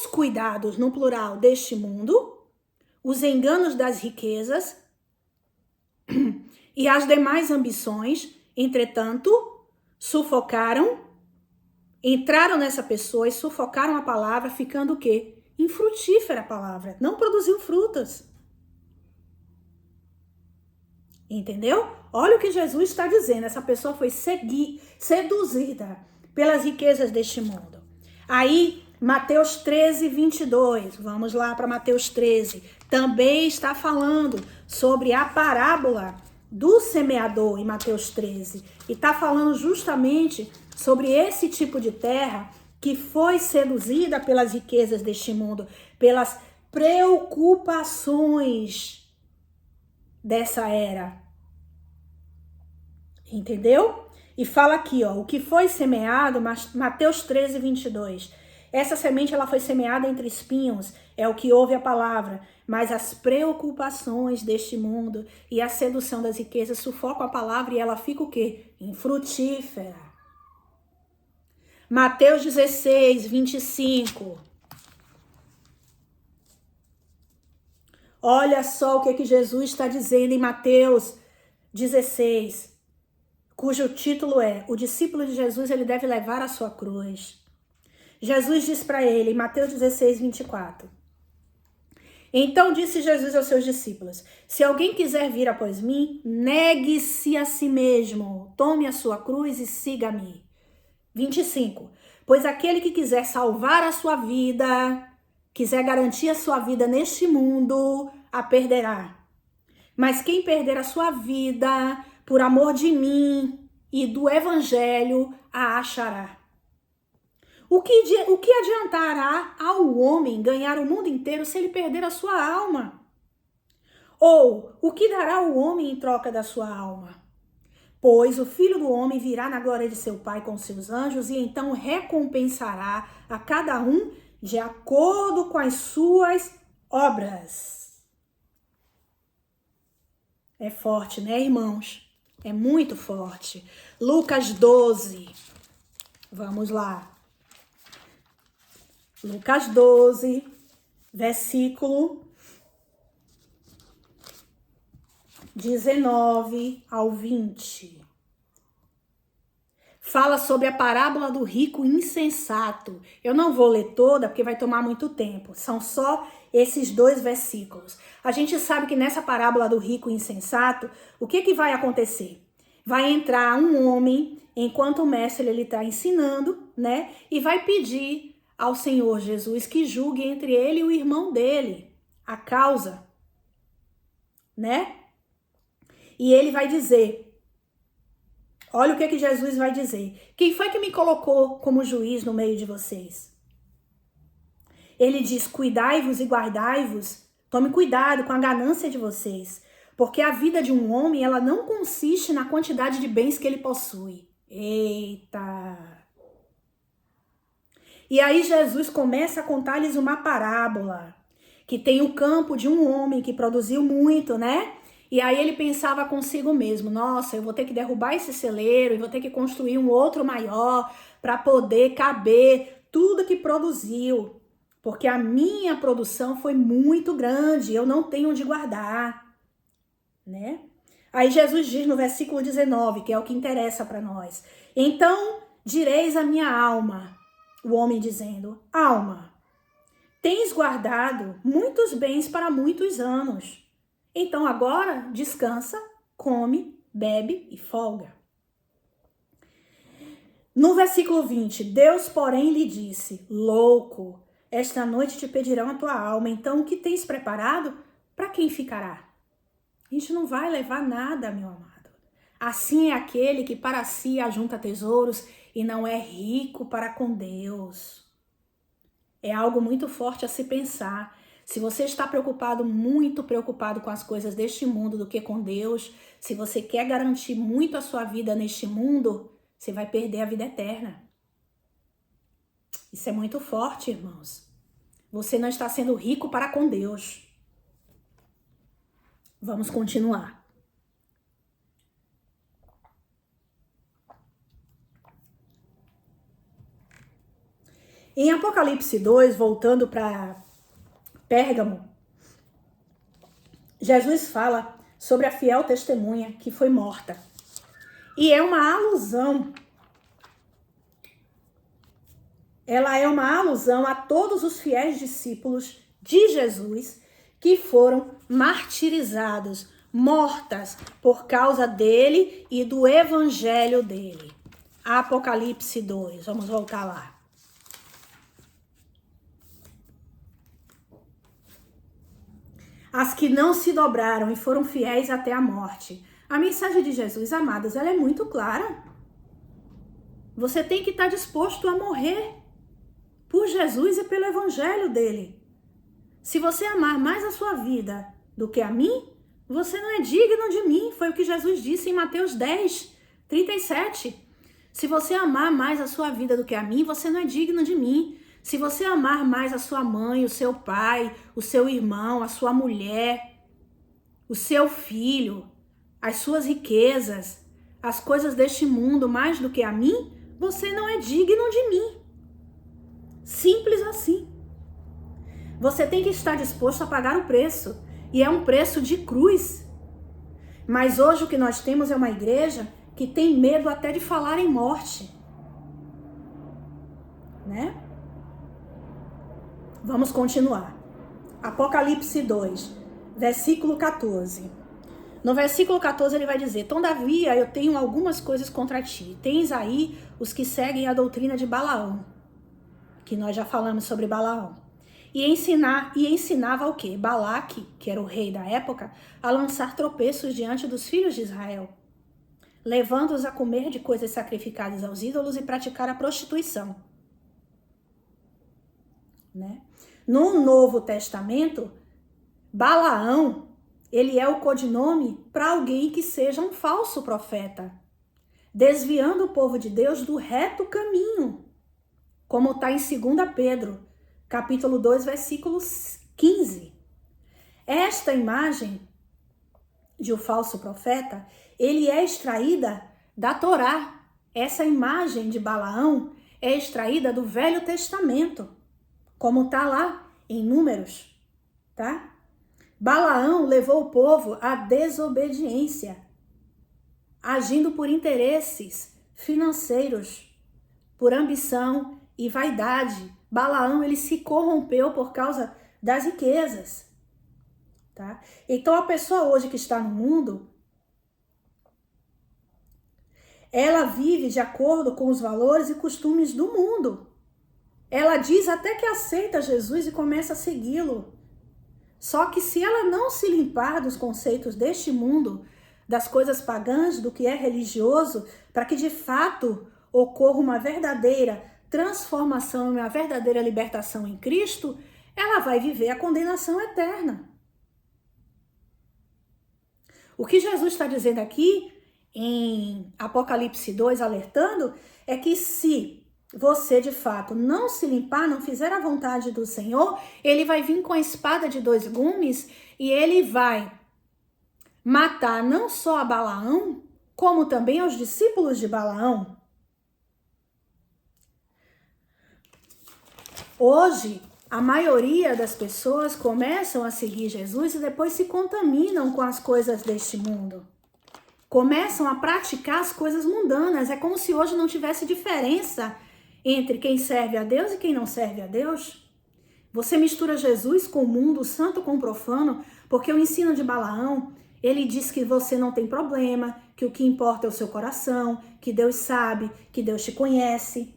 cuidados, no plural, deste mundo, os enganos das riquezas e as demais ambições, entretanto, entraram nessa pessoa e sufocaram a palavra, ficando o quê? Infrutífera a palavra, não produziu frutas. Entendeu? Olha o que Jesus está dizendo, essa pessoa foi seduzida pelas riquezas deste mundo. Aí, Mateus 13, 22, vamos lá para Mateus 13, também está falando sobre a parábola do semeador em Mateus 13, e está falando justamente sobre esse tipo de terra que foi seduzida pelas riquezas deste mundo, pelas preocupações dessa era. Entendeu? E fala aqui, ó, o que foi semeado, Mateus 13, 22. Essa semente ela foi semeada entre espinhos, é o que ouve a palavra, mas as preocupações deste mundo e a sedução das riquezas sufocam a palavra e ela fica o quê? Infrutífera. Mateus 16, 25. Olha só o que Jesus está dizendo em Mateus 16, cujo título é: o discípulo de Jesus ele deve levar a sua cruz. Jesus diz para ele, em Mateus 16, 24. Então disse Jesus aos seus discípulos, se alguém quiser vir após mim, negue-se a si mesmo, tome a sua cruz e siga-me. 25. Pois aquele que quiser salvar a sua vida, quiser garantir a sua vida neste mundo, a perderá. Mas quem perder a sua vida por amor de mim e do evangelho, a achará. O que adiantará ao homem ganhar o mundo inteiro se ele perder a sua alma? Ou o que dará o homem em troca da sua alma? Pois o Filho do Homem virá na glória de seu Pai com seus anjos e então recompensará a cada um de acordo com as suas obras. É forte, né, irmãos? É muito forte. Lucas 12. Vamos lá. Lucas 12, versículo 19 ao 20. Fala sobre a parábola do rico insensato. Eu não vou ler toda porque vai tomar muito tempo. São só esses 2 versículos. A gente sabe que nessa parábola do rico insensato, o que vai acontecer? Vai entrar um homem, enquanto o mestre ele está ensinando, né? E vai pedir ao Senhor Jesus que julgue entre ele e o irmão dele a causa, né? E ele vai dizer, olha o que Jesus vai dizer. Quem foi que me colocou como juiz no meio de vocês? Ele diz, cuidai-vos e guardai-vos. Tome cuidado com a ganância de vocês. Porque a vida de um homem, ela não consiste na quantidade de bens que ele possui. Eita! E aí Jesus começa a contar-lhes uma parábola. Que tem o campo de um homem que produziu muito, né? E aí ele pensava consigo mesmo, nossa, eu vou ter que derrubar esse celeiro e vou ter que construir um outro maior para poder caber tudo que produziu. Porque a minha produção foi muito grande, eu não tenho onde guardar, né? Aí Jesus diz no versículo 19, que é o que interessa para nós. Então direis a minha alma, o homem dizendo, alma, tens guardado muitos bens para muitos anos. Então agora descansa, come, bebe e folga. No versículo 20, Deus, porém, lhe disse, louco, esta noite te pedirão a tua alma, então o que tens preparado, para quem ficará? A gente não vai levar nada, meu amado. Assim é aquele que para si ajunta tesouros e não é rico para com Deus. É algo muito forte a se pensar. Se você está muito preocupado com as coisas deste mundo do que com Deus, se você quer garantir muito a sua vida neste mundo, você vai perder a vida eterna. Isso é muito forte, irmãos. Você não está sendo rico para com Deus. Vamos continuar. Em Apocalipse 2, voltando para Pérgamo, Jesus fala sobre a fiel testemunha que foi morta. E é uma alusão. Ela é uma alusão a todos os fiéis discípulos de Jesus que foram martirizados, mortas por causa dele e do evangelho dele. Apocalipse 2, vamos voltar lá. As que não se dobraram e foram fiéis até a morte. A mensagem de Jesus, amadas, ela é muito clara. Você tem que estar disposto a morrer por Jesus e pelo evangelho dele. Se você amar mais a sua vida do que a mim, você não é digno de mim. Foi o que Jesus disse em Mateus 10, 37. Se você amar mais a sua vida do que a mim, você não é digno de mim. Se você amar mais a sua mãe, o seu pai, o seu irmão, a sua mulher, o seu filho, as suas riquezas, as coisas deste mundo mais do que a mim, você não é digno de mim. Simples assim. Você tem que estar disposto a pagar o preço. E é um preço de cruz. Mas hoje o que nós temos é uma igreja que tem medo até de falar em morte. Né? Vamos continuar. Apocalipse 2, versículo 14. No versículo 14 ele vai dizer: todavia eu tenho algumas coisas contra ti. Tens aí os que seguem a doutrina de Balaão, que nós já falamos sobre Balaão. E ensinava o quê? Balaque, que era o rei da época, a lançar tropeços diante dos filhos de Israel, levando-os a comer de coisas sacrificadas aos ídolos e praticar a prostituição. Né? No Novo Testamento, Balaão, ele é o codinome para alguém que seja um falso profeta, desviando o povo de Deus do reto caminho, como está em 2 Pedro, capítulo 2, versículo 15. Esta imagem de um falso profeta, ele é extraída da Torá. Essa imagem de Balaão é extraída do Velho Testamento, como está lá em Números, tá? Balaão levou o povo à desobediência, agindo por interesses financeiros, por ambição e vaidade. Balaão, ele se corrompeu por causa das riquezas, tá? Então a pessoa hoje que está no mundo, ela vive de acordo com os valores e costumes do mundo. Ela diz até que aceita Jesus e começa a segui-lo. Só que se ela não se limpar dos conceitos deste mundo, das coisas pagãs, do que é religioso, para que de fato ocorra uma verdadeira transformação, uma verdadeira libertação em Cristo, ela vai viver a condenação eterna. O que Jesus está dizendo aqui em Apocalipse 2, alertando, é que se você de fato não se limpar, não fizer a vontade do Senhor, ele vai vir com a espada de 2 gumes e ele vai matar não só a Balaão, como também aos discípulos de Balaão. Hoje, a maioria das pessoas começam a seguir Jesus e depois se contaminam com as coisas deste mundo. Começam a praticar as coisas mundanas. É como se hoje não tivesse diferença entre quem serve a Deus e quem não serve a Deus. Você mistura Jesus com o mundo, o santo com o profano, porque o ensino de Balaão, ele diz que você não tem problema, que o que importa é o seu coração, que Deus sabe, que Deus te conhece,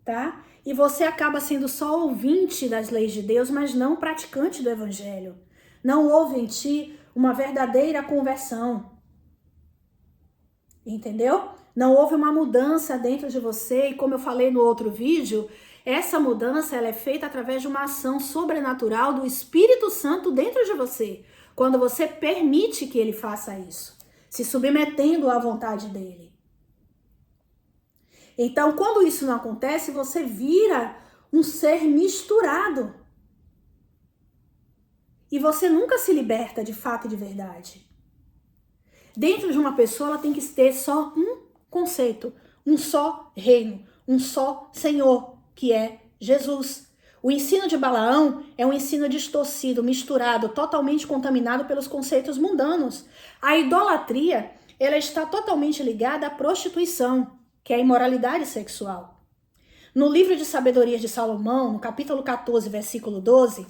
tá? E você acaba sendo só ouvinte das leis de Deus, mas não praticante do evangelho. Não houve em ti uma verdadeira conversão. Entendeu? Não houve uma mudança dentro de você, e como eu falei no outro vídeo, essa mudança ela é feita através de uma ação sobrenatural do Espírito Santo dentro de você, quando você permite que ele faça isso, se submetendo à vontade dele. Então, quando isso não acontece, você vira um ser misturado. E você nunca se liberta de fato e de verdade. Dentro de uma pessoa, ela tem que ter só um conceito, um só reino, um só Senhor, que é Jesus. O ensino de Balaão é um ensino distorcido, misturado, totalmente contaminado pelos conceitos mundanos. A idolatria, ela está totalmente ligada à prostituição, que é a imoralidade sexual. No livro de Sabedorias de Salomão, no capítulo 14, versículo 12,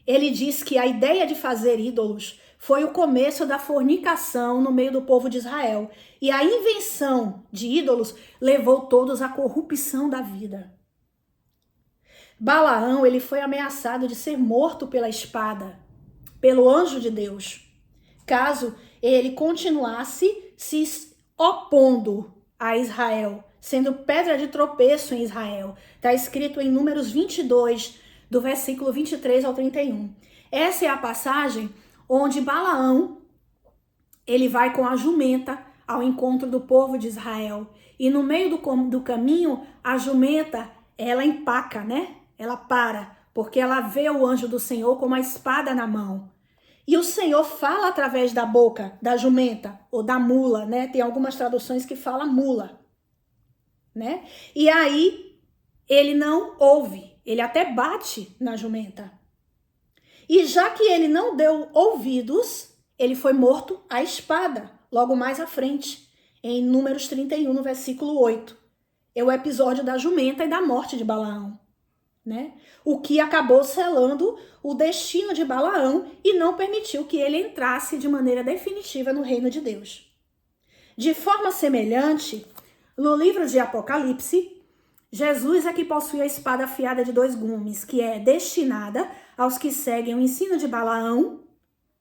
ele diz que a ideia de fazer ídolos foi o começo da fornicação no meio do povo de Israel. E a invenção de ídolos levou todos à corrupção da vida. Balaão, ele foi ameaçado de ser morto pela espada, pelo anjo de Deus, caso ele continuasse se opondo a Israel, sendo pedra de tropeço em Israel. Está escrito em Números 22, do versículo 23 ao 31. Essa é a passagem onde Balaão, ele vai com a jumenta ao encontro do povo de Israel. E no meio do caminho, a jumenta, ela empaca, né? Ela para, porque ela vê o anjo do Senhor com uma espada na mão. E o Senhor fala através da boca da jumenta, ou da mula, né? Tem algumas traduções que falam mula, né? E aí, ele não ouve, ele até bate na jumenta. E já que ele não deu ouvidos, ele foi morto à espada, logo mais à frente, em Números 31, no versículo 8. É o episódio da jumenta e da morte de Balaão. né? O que acabou selando o destino de Balaão e não permitiu que ele entrasse de maneira definitiva no reino de Deus. De forma semelhante, no livro de Apocalipse, Jesus é que possui a espada afiada de 2 gumes, que é destinada aos que seguem o ensino de Balaão,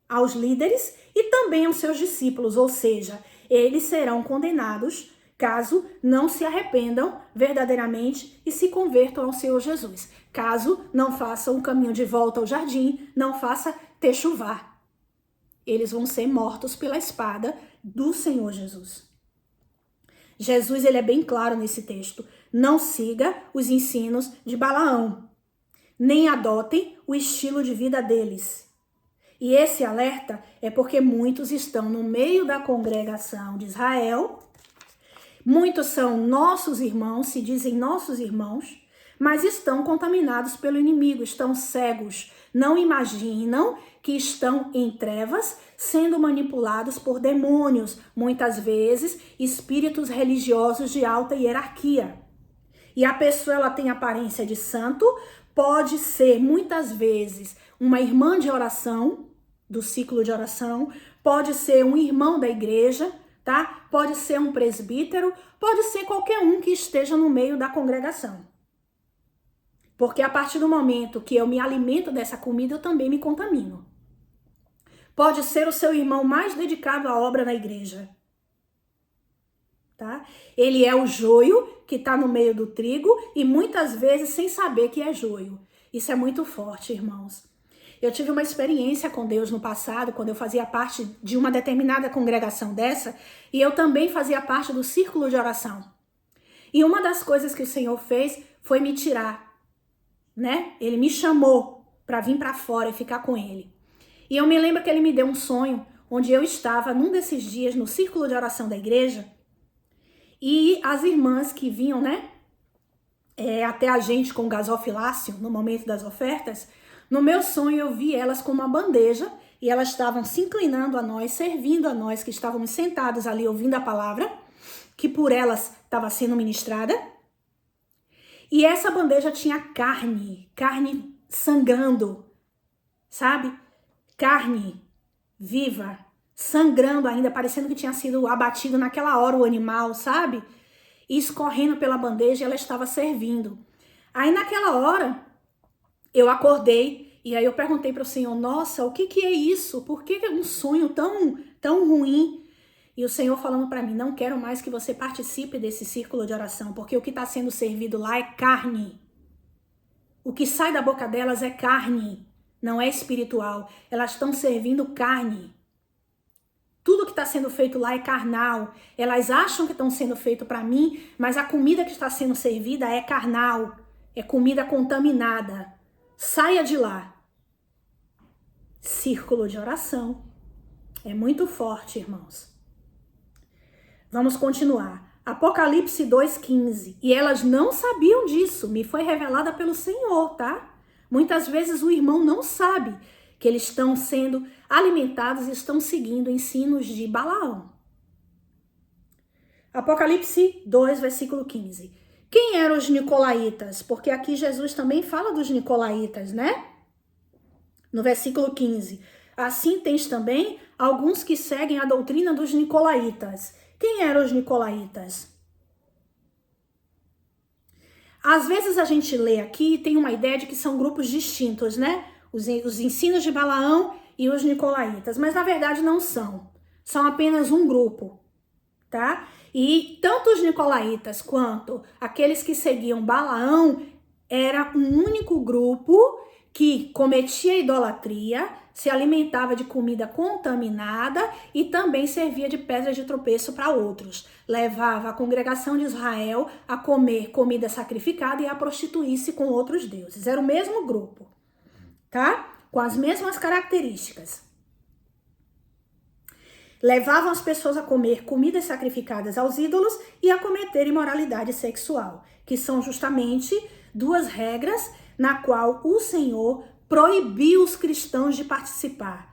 aos líderes e também aos seus discípulos, ou seja, eles serão condenados caso não se arrependam verdadeiramente e se convertam ao Senhor Jesus. Caso não façam o caminho de volta ao jardim, não faça techuvá. Eles vão ser mortos pela espada do Senhor Jesus. Jesus, ele é bem claro nesse texto. Não siga os ensinos de Balaão, nem adotem o estilo de vida deles. E esse alerta é porque muitos estão no meio da congregação de Israel. Muitos são nossos irmãos, se dizem nossos irmãos, mas estão contaminados pelo inimigo, estão cegos, não imaginam que estão em trevas, sendo manipulados por demônios, muitas vezes espíritos religiosos de alta hierarquia. E a pessoa, ela tem aparência de santo, pode ser muitas vezes uma irmã de oração, do ciclo de oração, pode ser um irmão da igreja, tá? Pode ser um presbítero, pode ser qualquer um que esteja no meio da congregação. Porque a partir do momento que eu me alimento dessa comida, eu também me contamino. Pode ser o seu irmão mais dedicado à obra na igreja, tá? Ele é o joio que está no meio do trigo e muitas vezes sem saber que é joio. Isso é muito forte, irmãos. Eu tive uma experiência com Deus no passado, quando eu fazia parte de uma determinada congregação dessa, e eu também fazia parte do círculo de oração. E uma das coisas que o Senhor fez foi me tirar, né? Ele me chamou para vir para fora e ficar com ele. E eu me lembro que ele me deu um sonho, onde eu estava num desses dias no círculo de oração da igreja, e as irmãs que vinham, né, até a gente com gasofilácio no momento das ofertas, no meu sonho eu vi elas com uma bandeja e elas estavam se inclinando a nós, servindo a nós que estávamos sentados ali ouvindo a palavra, que por elas estava sendo ministrada. E essa bandeja tinha carne sangrando, sabe? Carne viva, sangrando ainda, parecendo que tinha sido abatido naquela hora o animal, sabe? E escorrendo pela bandeja, ela estava servindo. Aí naquela hora, eu acordei e aí eu perguntei para o Senhor, nossa, o que é isso? Por que é um sonho tão ruim? E o Senhor falando para mim, não quero mais que você participe desse círculo de oração, porque o que está sendo servido lá é carne. O que sai da boca delas é carne, não é espiritual. Elas estão servindo carne. Tudo que está sendo feito lá é carnal. Elas acham que estão sendo feito para mim, mas a comida que está sendo servida é carnal. É comida contaminada. Saia de lá. Círculo de oração. É muito forte, irmãos. Vamos continuar. Apocalipse 2,15. E elas não sabiam disso. Me foi revelada pelo Senhor, tá? Muitas vezes o irmão não sabe que eles estão sendo alimentados e estão seguindo ensinos de Balaão. Apocalipse 2, versículo 15. Quem eram os nicolaítas? Porque aqui Jesus também fala dos nicolaítas, né? No versículo 15. Assim tens também alguns que seguem a doutrina dos nicolaítas. Quem eram os nicolaítas? Às vezes a gente lê aqui e tem uma ideia de que são grupos distintos, né? Os ensinos de Balaão e os nicolaítas. Mas na verdade não são. São apenas um grupo, tá? E tanto os nicolaítas quanto aqueles que seguiam Balaão era um único grupo que cometia idolatria, se alimentava de comida contaminada e também servia de pedra de tropeço para outros. Levava a congregação de Israel a comer comida sacrificada e a prostituir-se com outros deuses. Era o mesmo grupo, tá? Com as mesmas características. Levavam as pessoas a comer comidas sacrificadas aos ídolos e a cometer imoralidade sexual, que são justamente duas regras na qual o Senhor proibiu os cristãos de participar.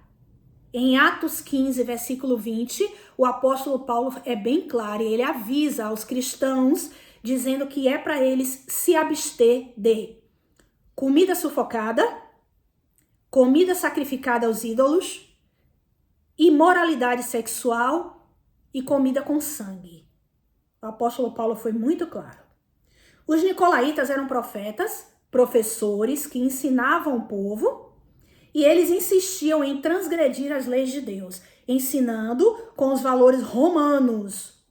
Em Atos 15, versículo 20, o apóstolo Paulo é bem claro e ele avisa aos cristãos, dizendo que é para eles se abster de comida sufocada, comida sacrificada aos ídolos, imoralidade sexual e comida com sangue. O apóstolo Paulo foi muito claro. Os nicolaítas eram profetas, professores que ensinavam o povo e eles insistiam em transgredir as leis de Deus, ensinando com os valores romanos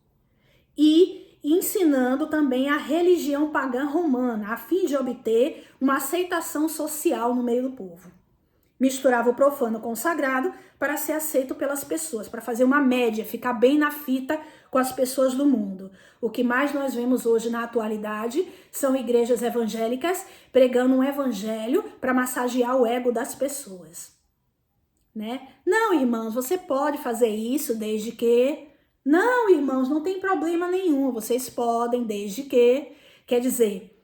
e ensinando também a religião pagã romana, a fim de obter uma aceitação social no meio do povo. Misturava o profano com o sagrado para ser aceito pelas pessoas, para fazer uma média, ficar bem na fita com as pessoas do mundo. O que mais nós vemos hoje na atualidade são igrejas evangélicas pregando um evangelho para massagear o ego das pessoas, né? Não, irmãos, você pode fazer isso desde que... Não, irmãos, não tem problema nenhum, vocês podem desde que... Quer dizer,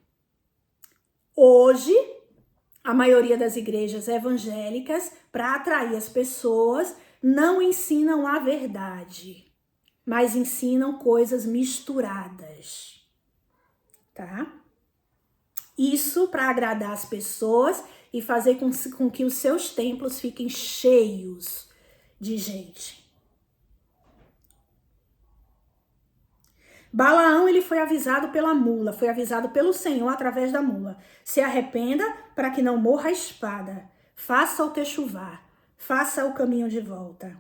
hoje... A maioria das igrejas evangélicas, para atrair as pessoas, não ensinam a verdade, mas ensinam coisas misturadas, tá? Isso para agradar as pessoas e fazer com que os seus templos fiquem cheios de gente. Balaão, ele foi avisado pela mula, foi avisado pelo Senhor através da mula. Se arrependa para que não morra a espada. Faça o techuvar, faça o caminho de volta.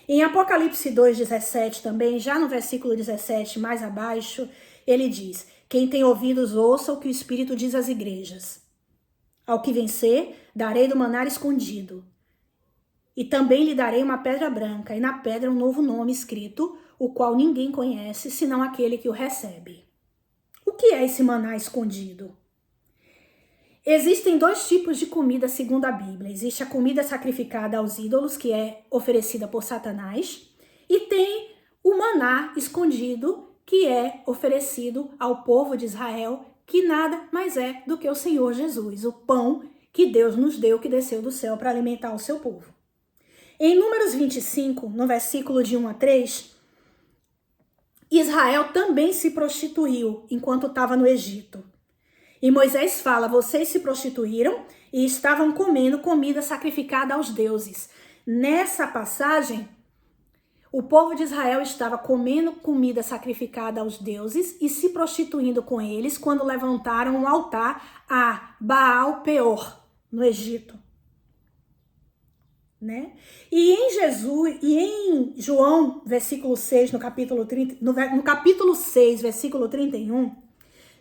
Em Apocalipse 2,17 também, já no versículo 17, mais abaixo, ele diz: quem tem ouvidos, ouça o que o Espírito diz às igrejas. Ao que vencer, darei do maná escondido. E também lhe darei uma pedra branca, e na pedra um novo nome escrito, o qual ninguém conhece, senão aquele que o recebe. O que é esse maná escondido? Existem dois tipos de comida segundo a Bíblia. Existe a comida sacrificada aos ídolos, que é oferecida por Satanás, e tem o maná escondido, que é oferecido ao povo de Israel, que nada mais é do que o Senhor Jesus, o pão que Deus nos deu, que desceu do céu para alimentar o seu povo. Em Números 25, no versículo de 1 a 3, Israel também se prostituiu enquanto estava no Egito. E Moisés fala, vocês se prostituíram e estavam comendo comida sacrificada aos deuses. Nessa passagem, o povo de Israel estava comendo comida sacrificada aos deuses e se prostituindo com eles quando levantaram um altar a Baal Peor, no Egito. Né? E em João, versículo 6, no capítulo 6, versículo 31,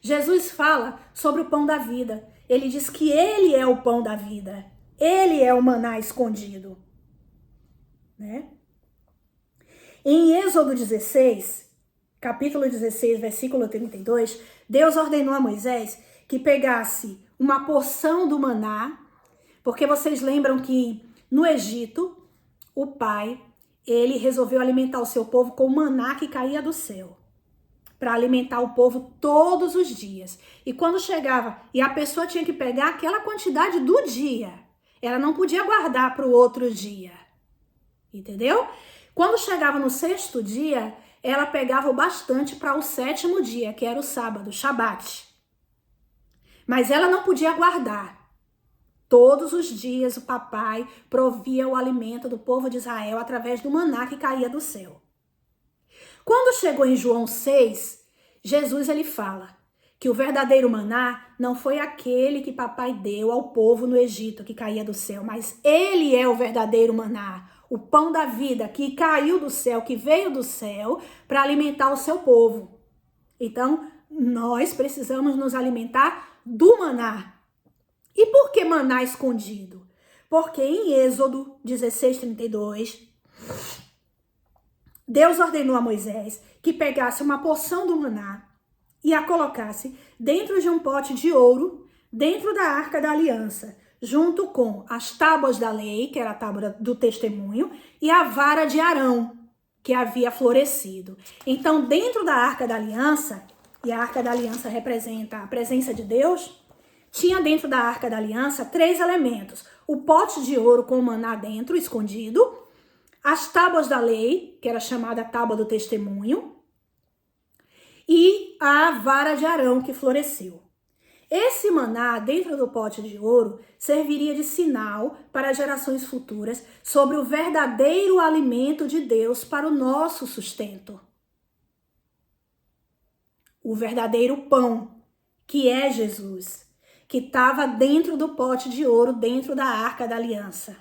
Jesus fala sobre o pão da vida. Ele diz que ele é o pão da vida. Ele é o maná escondido. Né? Em Êxodo 16, capítulo 16, versículo 32, Deus ordenou a Moisés que pegasse uma porção do maná, porque vocês lembram que no Egito, o pai, ele resolveu alimentar o seu povo com o maná que caía do céu, para alimentar o povo todos os dias. E quando chegava, e a pessoa tinha que pegar aquela quantidade do dia, ela não podia guardar para o outro dia, entendeu? Quando chegava no sexto dia, ela pegava o bastante para o sétimo dia, que era o sábado, Shabat. Mas ela não podia guardar. Todos os dias o papai provia o alimento do povo de Israel através do maná que caía do céu. Quando chegou em João 6, Jesus ele fala que o verdadeiro maná não foi aquele que papai deu ao povo no Egito que caía do céu, mas ele é o verdadeiro maná, o pão da vida que caiu do céu, que veio do céu para alimentar o seu povo. Então, nós precisamos nos alimentar do maná. E por que maná escondido? Porque em Êxodo 16:32, Deus ordenou a Moisés que pegasse uma porção do maná e a colocasse dentro de um pote de ouro, dentro da Arca da Aliança, junto com as tábuas da lei, que era a tábua do testemunho, e a vara de Arão, que havia florescido. Então, dentro da Arca da Aliança, e a Arca da Aliança representa a presença de Deus, tinha dentro da Arca da Aliança 3 elementos. O pote de ouro com o maná dentro, escondido. As tábuas da lei, que era chamada tábua do testemunho. E a vara de Arão que floresceu. Esse maná dentro do pote de ouro serviria de sinal para gerações futuras sobre o verdadeiro alimento de Deus para o nosso sustento. O verdadeiro pão, que é Jesus, que estava dentro do pote de ouro, dentro da Arca da Aliança,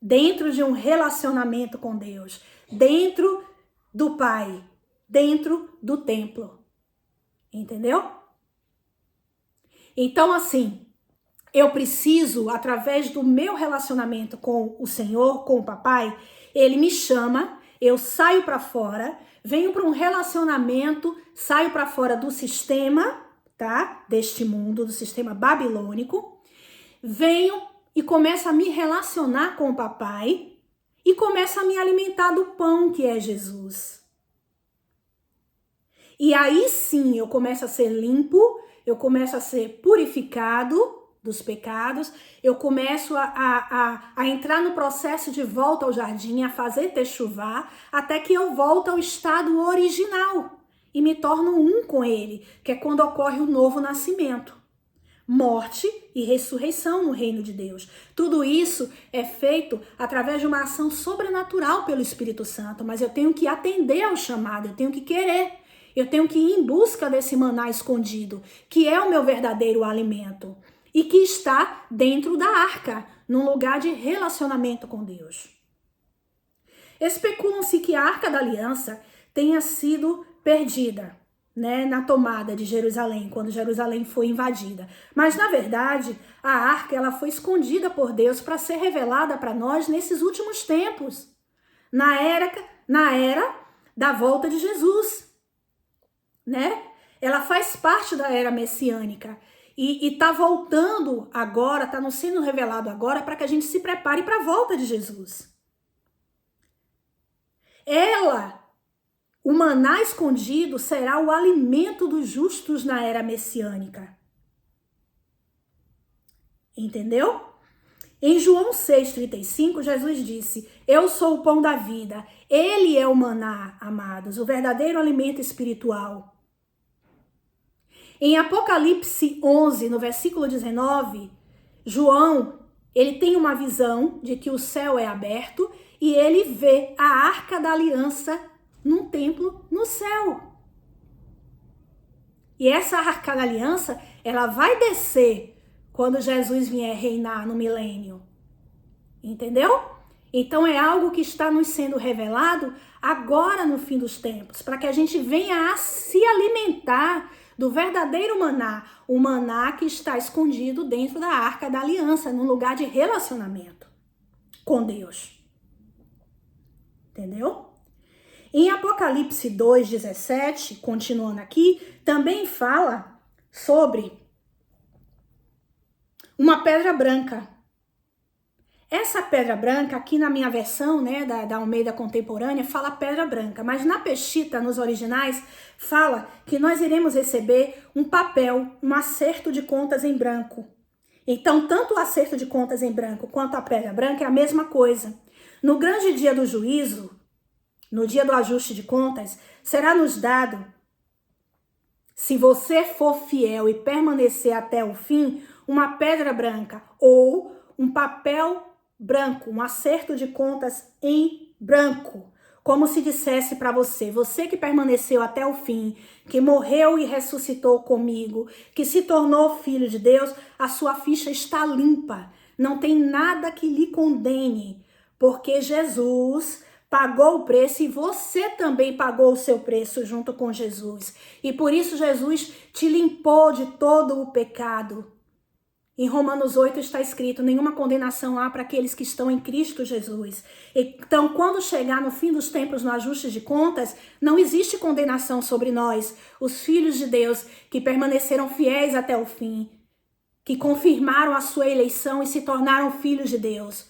dentro de um relacionamento com Deus, dentro do Pai, dentro do templo. Entendeu? Então, assim, eu preciso, através do meu relacionamento com o Senhor, com o Papai, Ele me chama, eu saio para fora, venho para um relacionamento, saio para fora do sistema, tá? Deste mundo, do sistema babilônico, venho e começo a me relacionar com o Papai e começo a me alimentar do pão que é Jesus. E aí sim eu começo a ser limpo, eu começo a ser purificado dos pecados, eu começo a entrar no processo de volta ao jardim, a fazer techuvá, até que eu volto ao estado original e me torno um com ele, que é quando ocorre o novo nascimento. Morte e ressurreição no reino de Deus. Tudo isso é feito através de uma ação sobrenatural pelo Espírito Santo, mas eu tenho que atender ao chamado, eu tenho que querer. Eu tenho que ir em busca desse maná escondido, que é o meu verdadeiro alimento e que está dentro da arca, num lugar de relacionamento com Deus. Especulam-se que a Arca da Aliança tenha sido perdida, né, na tomada de Jerusalém, quando Jerusalém foi invadida. Mas, na verdade, a arca ela foi escondida por Deus para ser revelada para nós nesses últimos tempos, na era da volta de Jesus. Né? Ela faz parte da era messiânica e tá voltando agora, tá nos sendo revelado agora para que a gente se prepare para a volta de Jesus. O maná escondido será o alimento dos justos na era messiânica. Entendeu? Em João 6,35, Jesus disse: eu sou o pão da vida, ele é o maná, amados, o verdadeiro alimento espiritual. Em Apocalipse 11, no versículo 19, João, ele tem uma visão de que o céu é aberto e ele vê a Arca da Aliança num templo no céu. E essa Arca da Aliança, ela vai descer quando Jesus vier reinar no milênio. Entendeu? Então é algo que está nos sendo revelado agora no fim dos tempos, para que a gente venha a se alimentar do verdadeiro maná, o maná que está escondido dentro da Arca da Aliança, num lugar de relacionamento com Deus. Entendeu? Em Apocalipse 2,17, continuando aqui, também fala sobre uma pedra branca. Essa pedra branca, aqui na minha versão, né, da Almeida Contemporânea, fala pedra branca, mas na Peshitta, nos originais, fala que nós iremos receber um papel, um acerto de contas em branco. Então, tanto o acerto de contas em branco quanto a pedra branca é a mesma coisa. No grande dia do juízo, no dia do ajuste de contas, será nos dado, se você for fiel e permanecer até o fim, uma pedra branca ou um papel branco, um acerto de contas em branco, como se dissesse para você, você que permaneceu até o fim, que morreu e ressuscitou comigo, que se tornou filho de Deus, a sua ficha está limpa, não tem nada que lhe condene, porque Jesus pagou o preço e você também pagou o seu preço junto com Jesus, e por isso Jesus te limpou de todo o pecado. Em Romanos 8 está escrito, nenhuma condenação há para aqueles que estão em Cristo Jesus. Então, quando chegar no fim dos tempos, no ajuste de contas, não existe condenação sobre nós, os filhos de Deus, que permaneceram fiéis até o fim, que confirmaram a sua eleição e se tornaram filhos de Deus.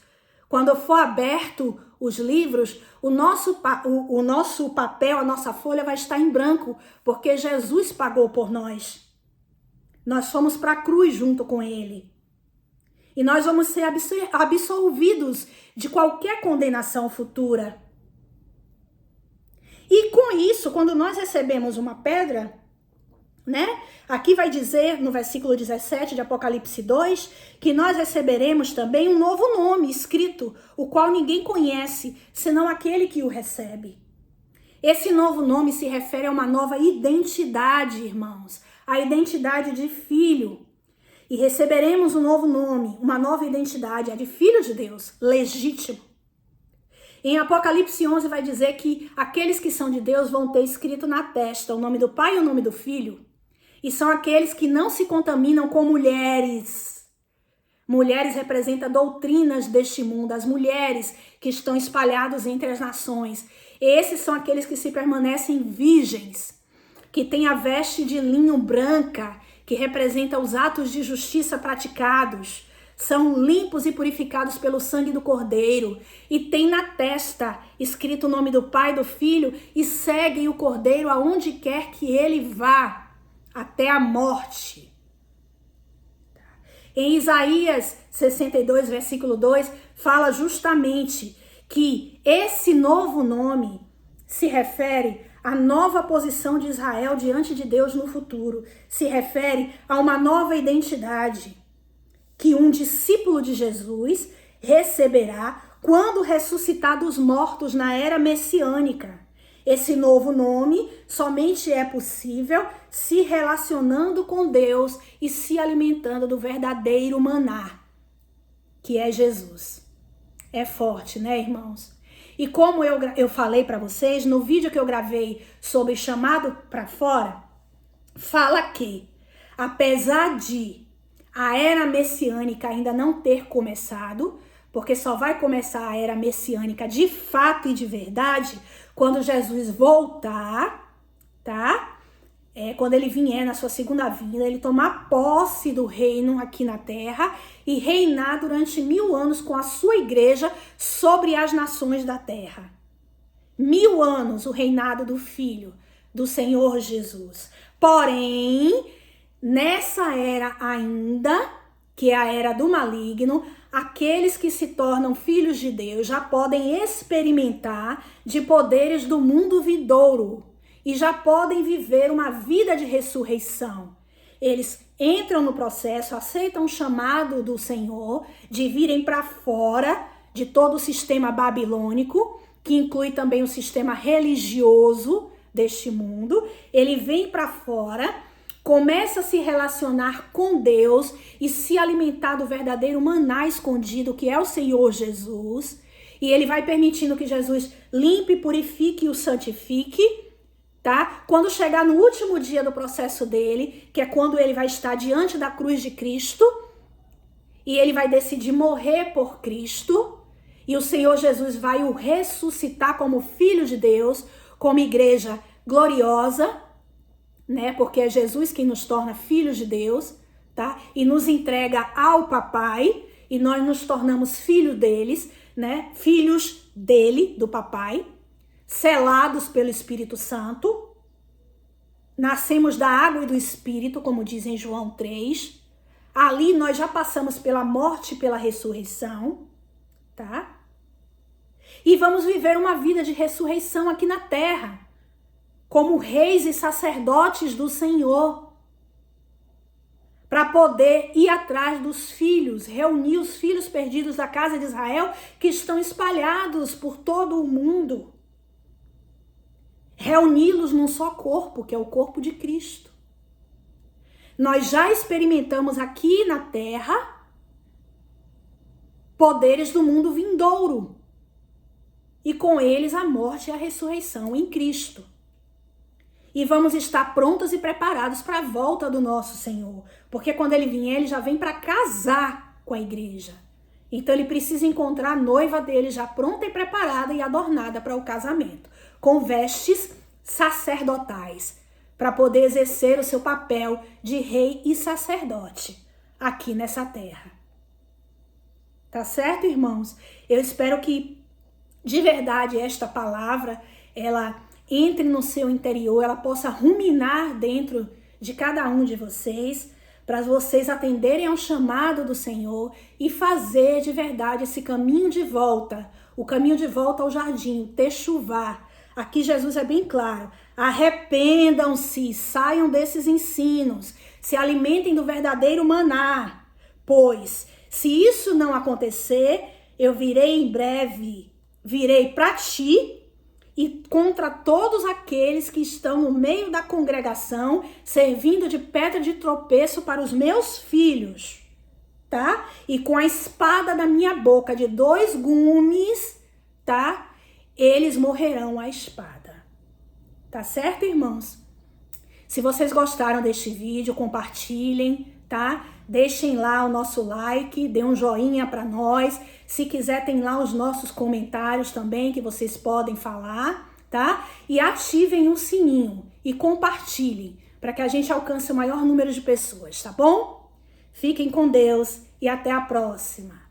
Quando for aberto os livros, o nosso papel, a nossa folha vai estar em branco, porque Jesus pagou por nós. Nós fomos para a cruz junto com ele. E nós vamos ser absolvidos de qualquer condenação futura. E com isso, quando nós recebemos uma pedra, né? Aqui vai dizer, no versículo 17 de Apocalipse 2, que nós receberemos também um novo nome escrito, o qual ninguém conhece, senão aquele que o recebe. Esse novo nome se refere a uma nova identidade, irmãos, a identidade de filho. E receberemos um novo nome, uma nova identidade, a de filho de Deus, legítimo. Em Apocalipse 11 vai dizer que aqueles que são de Deus vão ter escrito na testa o nome do Pai e o nome do Filho. E são aqueles que não se contaminam com mulheres. Mulheres representam doutrinas deste mundo, as mulheres que estão espalhadas entre as nações. Esses são aqueles que se permanecem virgens, que têm a veste de linho branca, que representa os atos de justiça praticados. São limpos e purificados pelo sangue do Cordeiro. E tem na testa escrito o nome do Pai e do Filho e seguem o Cordeiro aonde quer que ele vá, até a morte. Em Isaías 62, versículo 2, fala justamente que esse novo nome se refere à nova posição de Israel diante de Deus no futuro. Se refere a uma nova identidade que um discípulo de Jesus receberá quando ressuscitar dos mortos na era messiânica. Esse novo nome somente é possível se relacionando com Deus e se alimentando do verdadeiro maná, que é Jesus. É forte, né, irmãos? E como eu falei para vocês, no vídeo que eu gravei sobre chamado para fora, fala que, apesar de a era messiânica ainda não ter começado, porque só vai começar a era messiânica de fato e de verdade quando Jesus voltar, tá? Quando ele vier na sua segunda vinda, ele tomar posse do reino aqui na terra e reinar durante 1000 anos com a sua igreja sobre as nações da terra. 1000 anos o reinado do Filho, do Senhor Jesus. Porém, nessa era ainda, que é a era do maligno, aqueles que se tornam filhos de Deus já podem experimentar de poderes do mundo vindouro e já podem viver uma vida de ressurreição. Eles entram no processo, aceitam o chamado do Senhor de virem para fora de todo o sistema babilônico, que inclui também o sistema religioso deste mundo. Ele vem para fora, começa a se relacionar com Deus e se alimentar do verdadeiro maná escondido, que é o Senhor Jesus. E ele vai permitindo que Jesus limpe, purifique e o santifique, tá? Quando chegar no último dia do processo dele, que é quando ele vai estar diante da cruz de Cristo, e ele vai decidir morrer por Cristo, e o Senhor Jesus vai o ressuscitar como Filho de Deus, como igreja gloriosa, né? Porque é Jesus quem nos torna filhos de Deus, tá? E nos entrega ao papai, e nós nos tornamos filhos deles, né? Filhos dele, do papai, selados pelo Espírito Santo. Nascemos da água e do Espírito, como diz em João 3. Ali nós já passamos pela morte e pela ressurreição, tá? E vamos viver uma vida de ressurreição aqui na terra, como reis e sacerdotes do Senhor, para poder ir atrás dos filhos, reunir os filhos perdidos da casa de Israel que estão espalhados por todo o mundo, reuni-los num só corpo, que é o corpo de Cristo. Nós já experimentamos aqui na terra poderes do mundo vindouro, e com eles a morte e a ressurreição em Cristo. E vamos estar prontos e preparados para a volta do nosso Senhor. Porque quando ele vier, ele já vem para casar com a igreja. Então ele precisa encontrar a noiva dele já pronta e preparada e adornada para o casamento, com vestes sacerdotais, para poder exercer o seu papel de rei e sacerdote aqui nessa terra. Tá certo, irmãos? Eu espero que, de verdade, esta palavra, ela entre no seu interior, ela possa ruminar dentro de cada um de vocês, para vocês atenderem ao chamado do Senhor e fazer de verdade esse caminho de volta, o caminho de volta ao jardim, Techuvá. Aqui Jesus é bem claro, Arrependam-se, saiam desses ensinos, se alimentem do verdadeiro maná, pois se isso não acontecer, eu virei em breve, virei para ti e contra todos aqueles que estão no meio da congregação, servindo de pedra de tropeço para os meus filhos, tá? E com a espada da minha boca de 2 gumes, tá? Eles morrerão à espada. Tá certo, irmãos? Se vocês gostaram deste vídeo, compartilhem, tá? Deixem lá o nosso like, dê um joinha para nós. Se quiser, tem lá os nossos comentários também que vocês podem falar, tá? E ativem o sininho e compartilhem para que a gente alcance o maior número de pessoas, tá bom? Fiquem com Deus e até a próxima.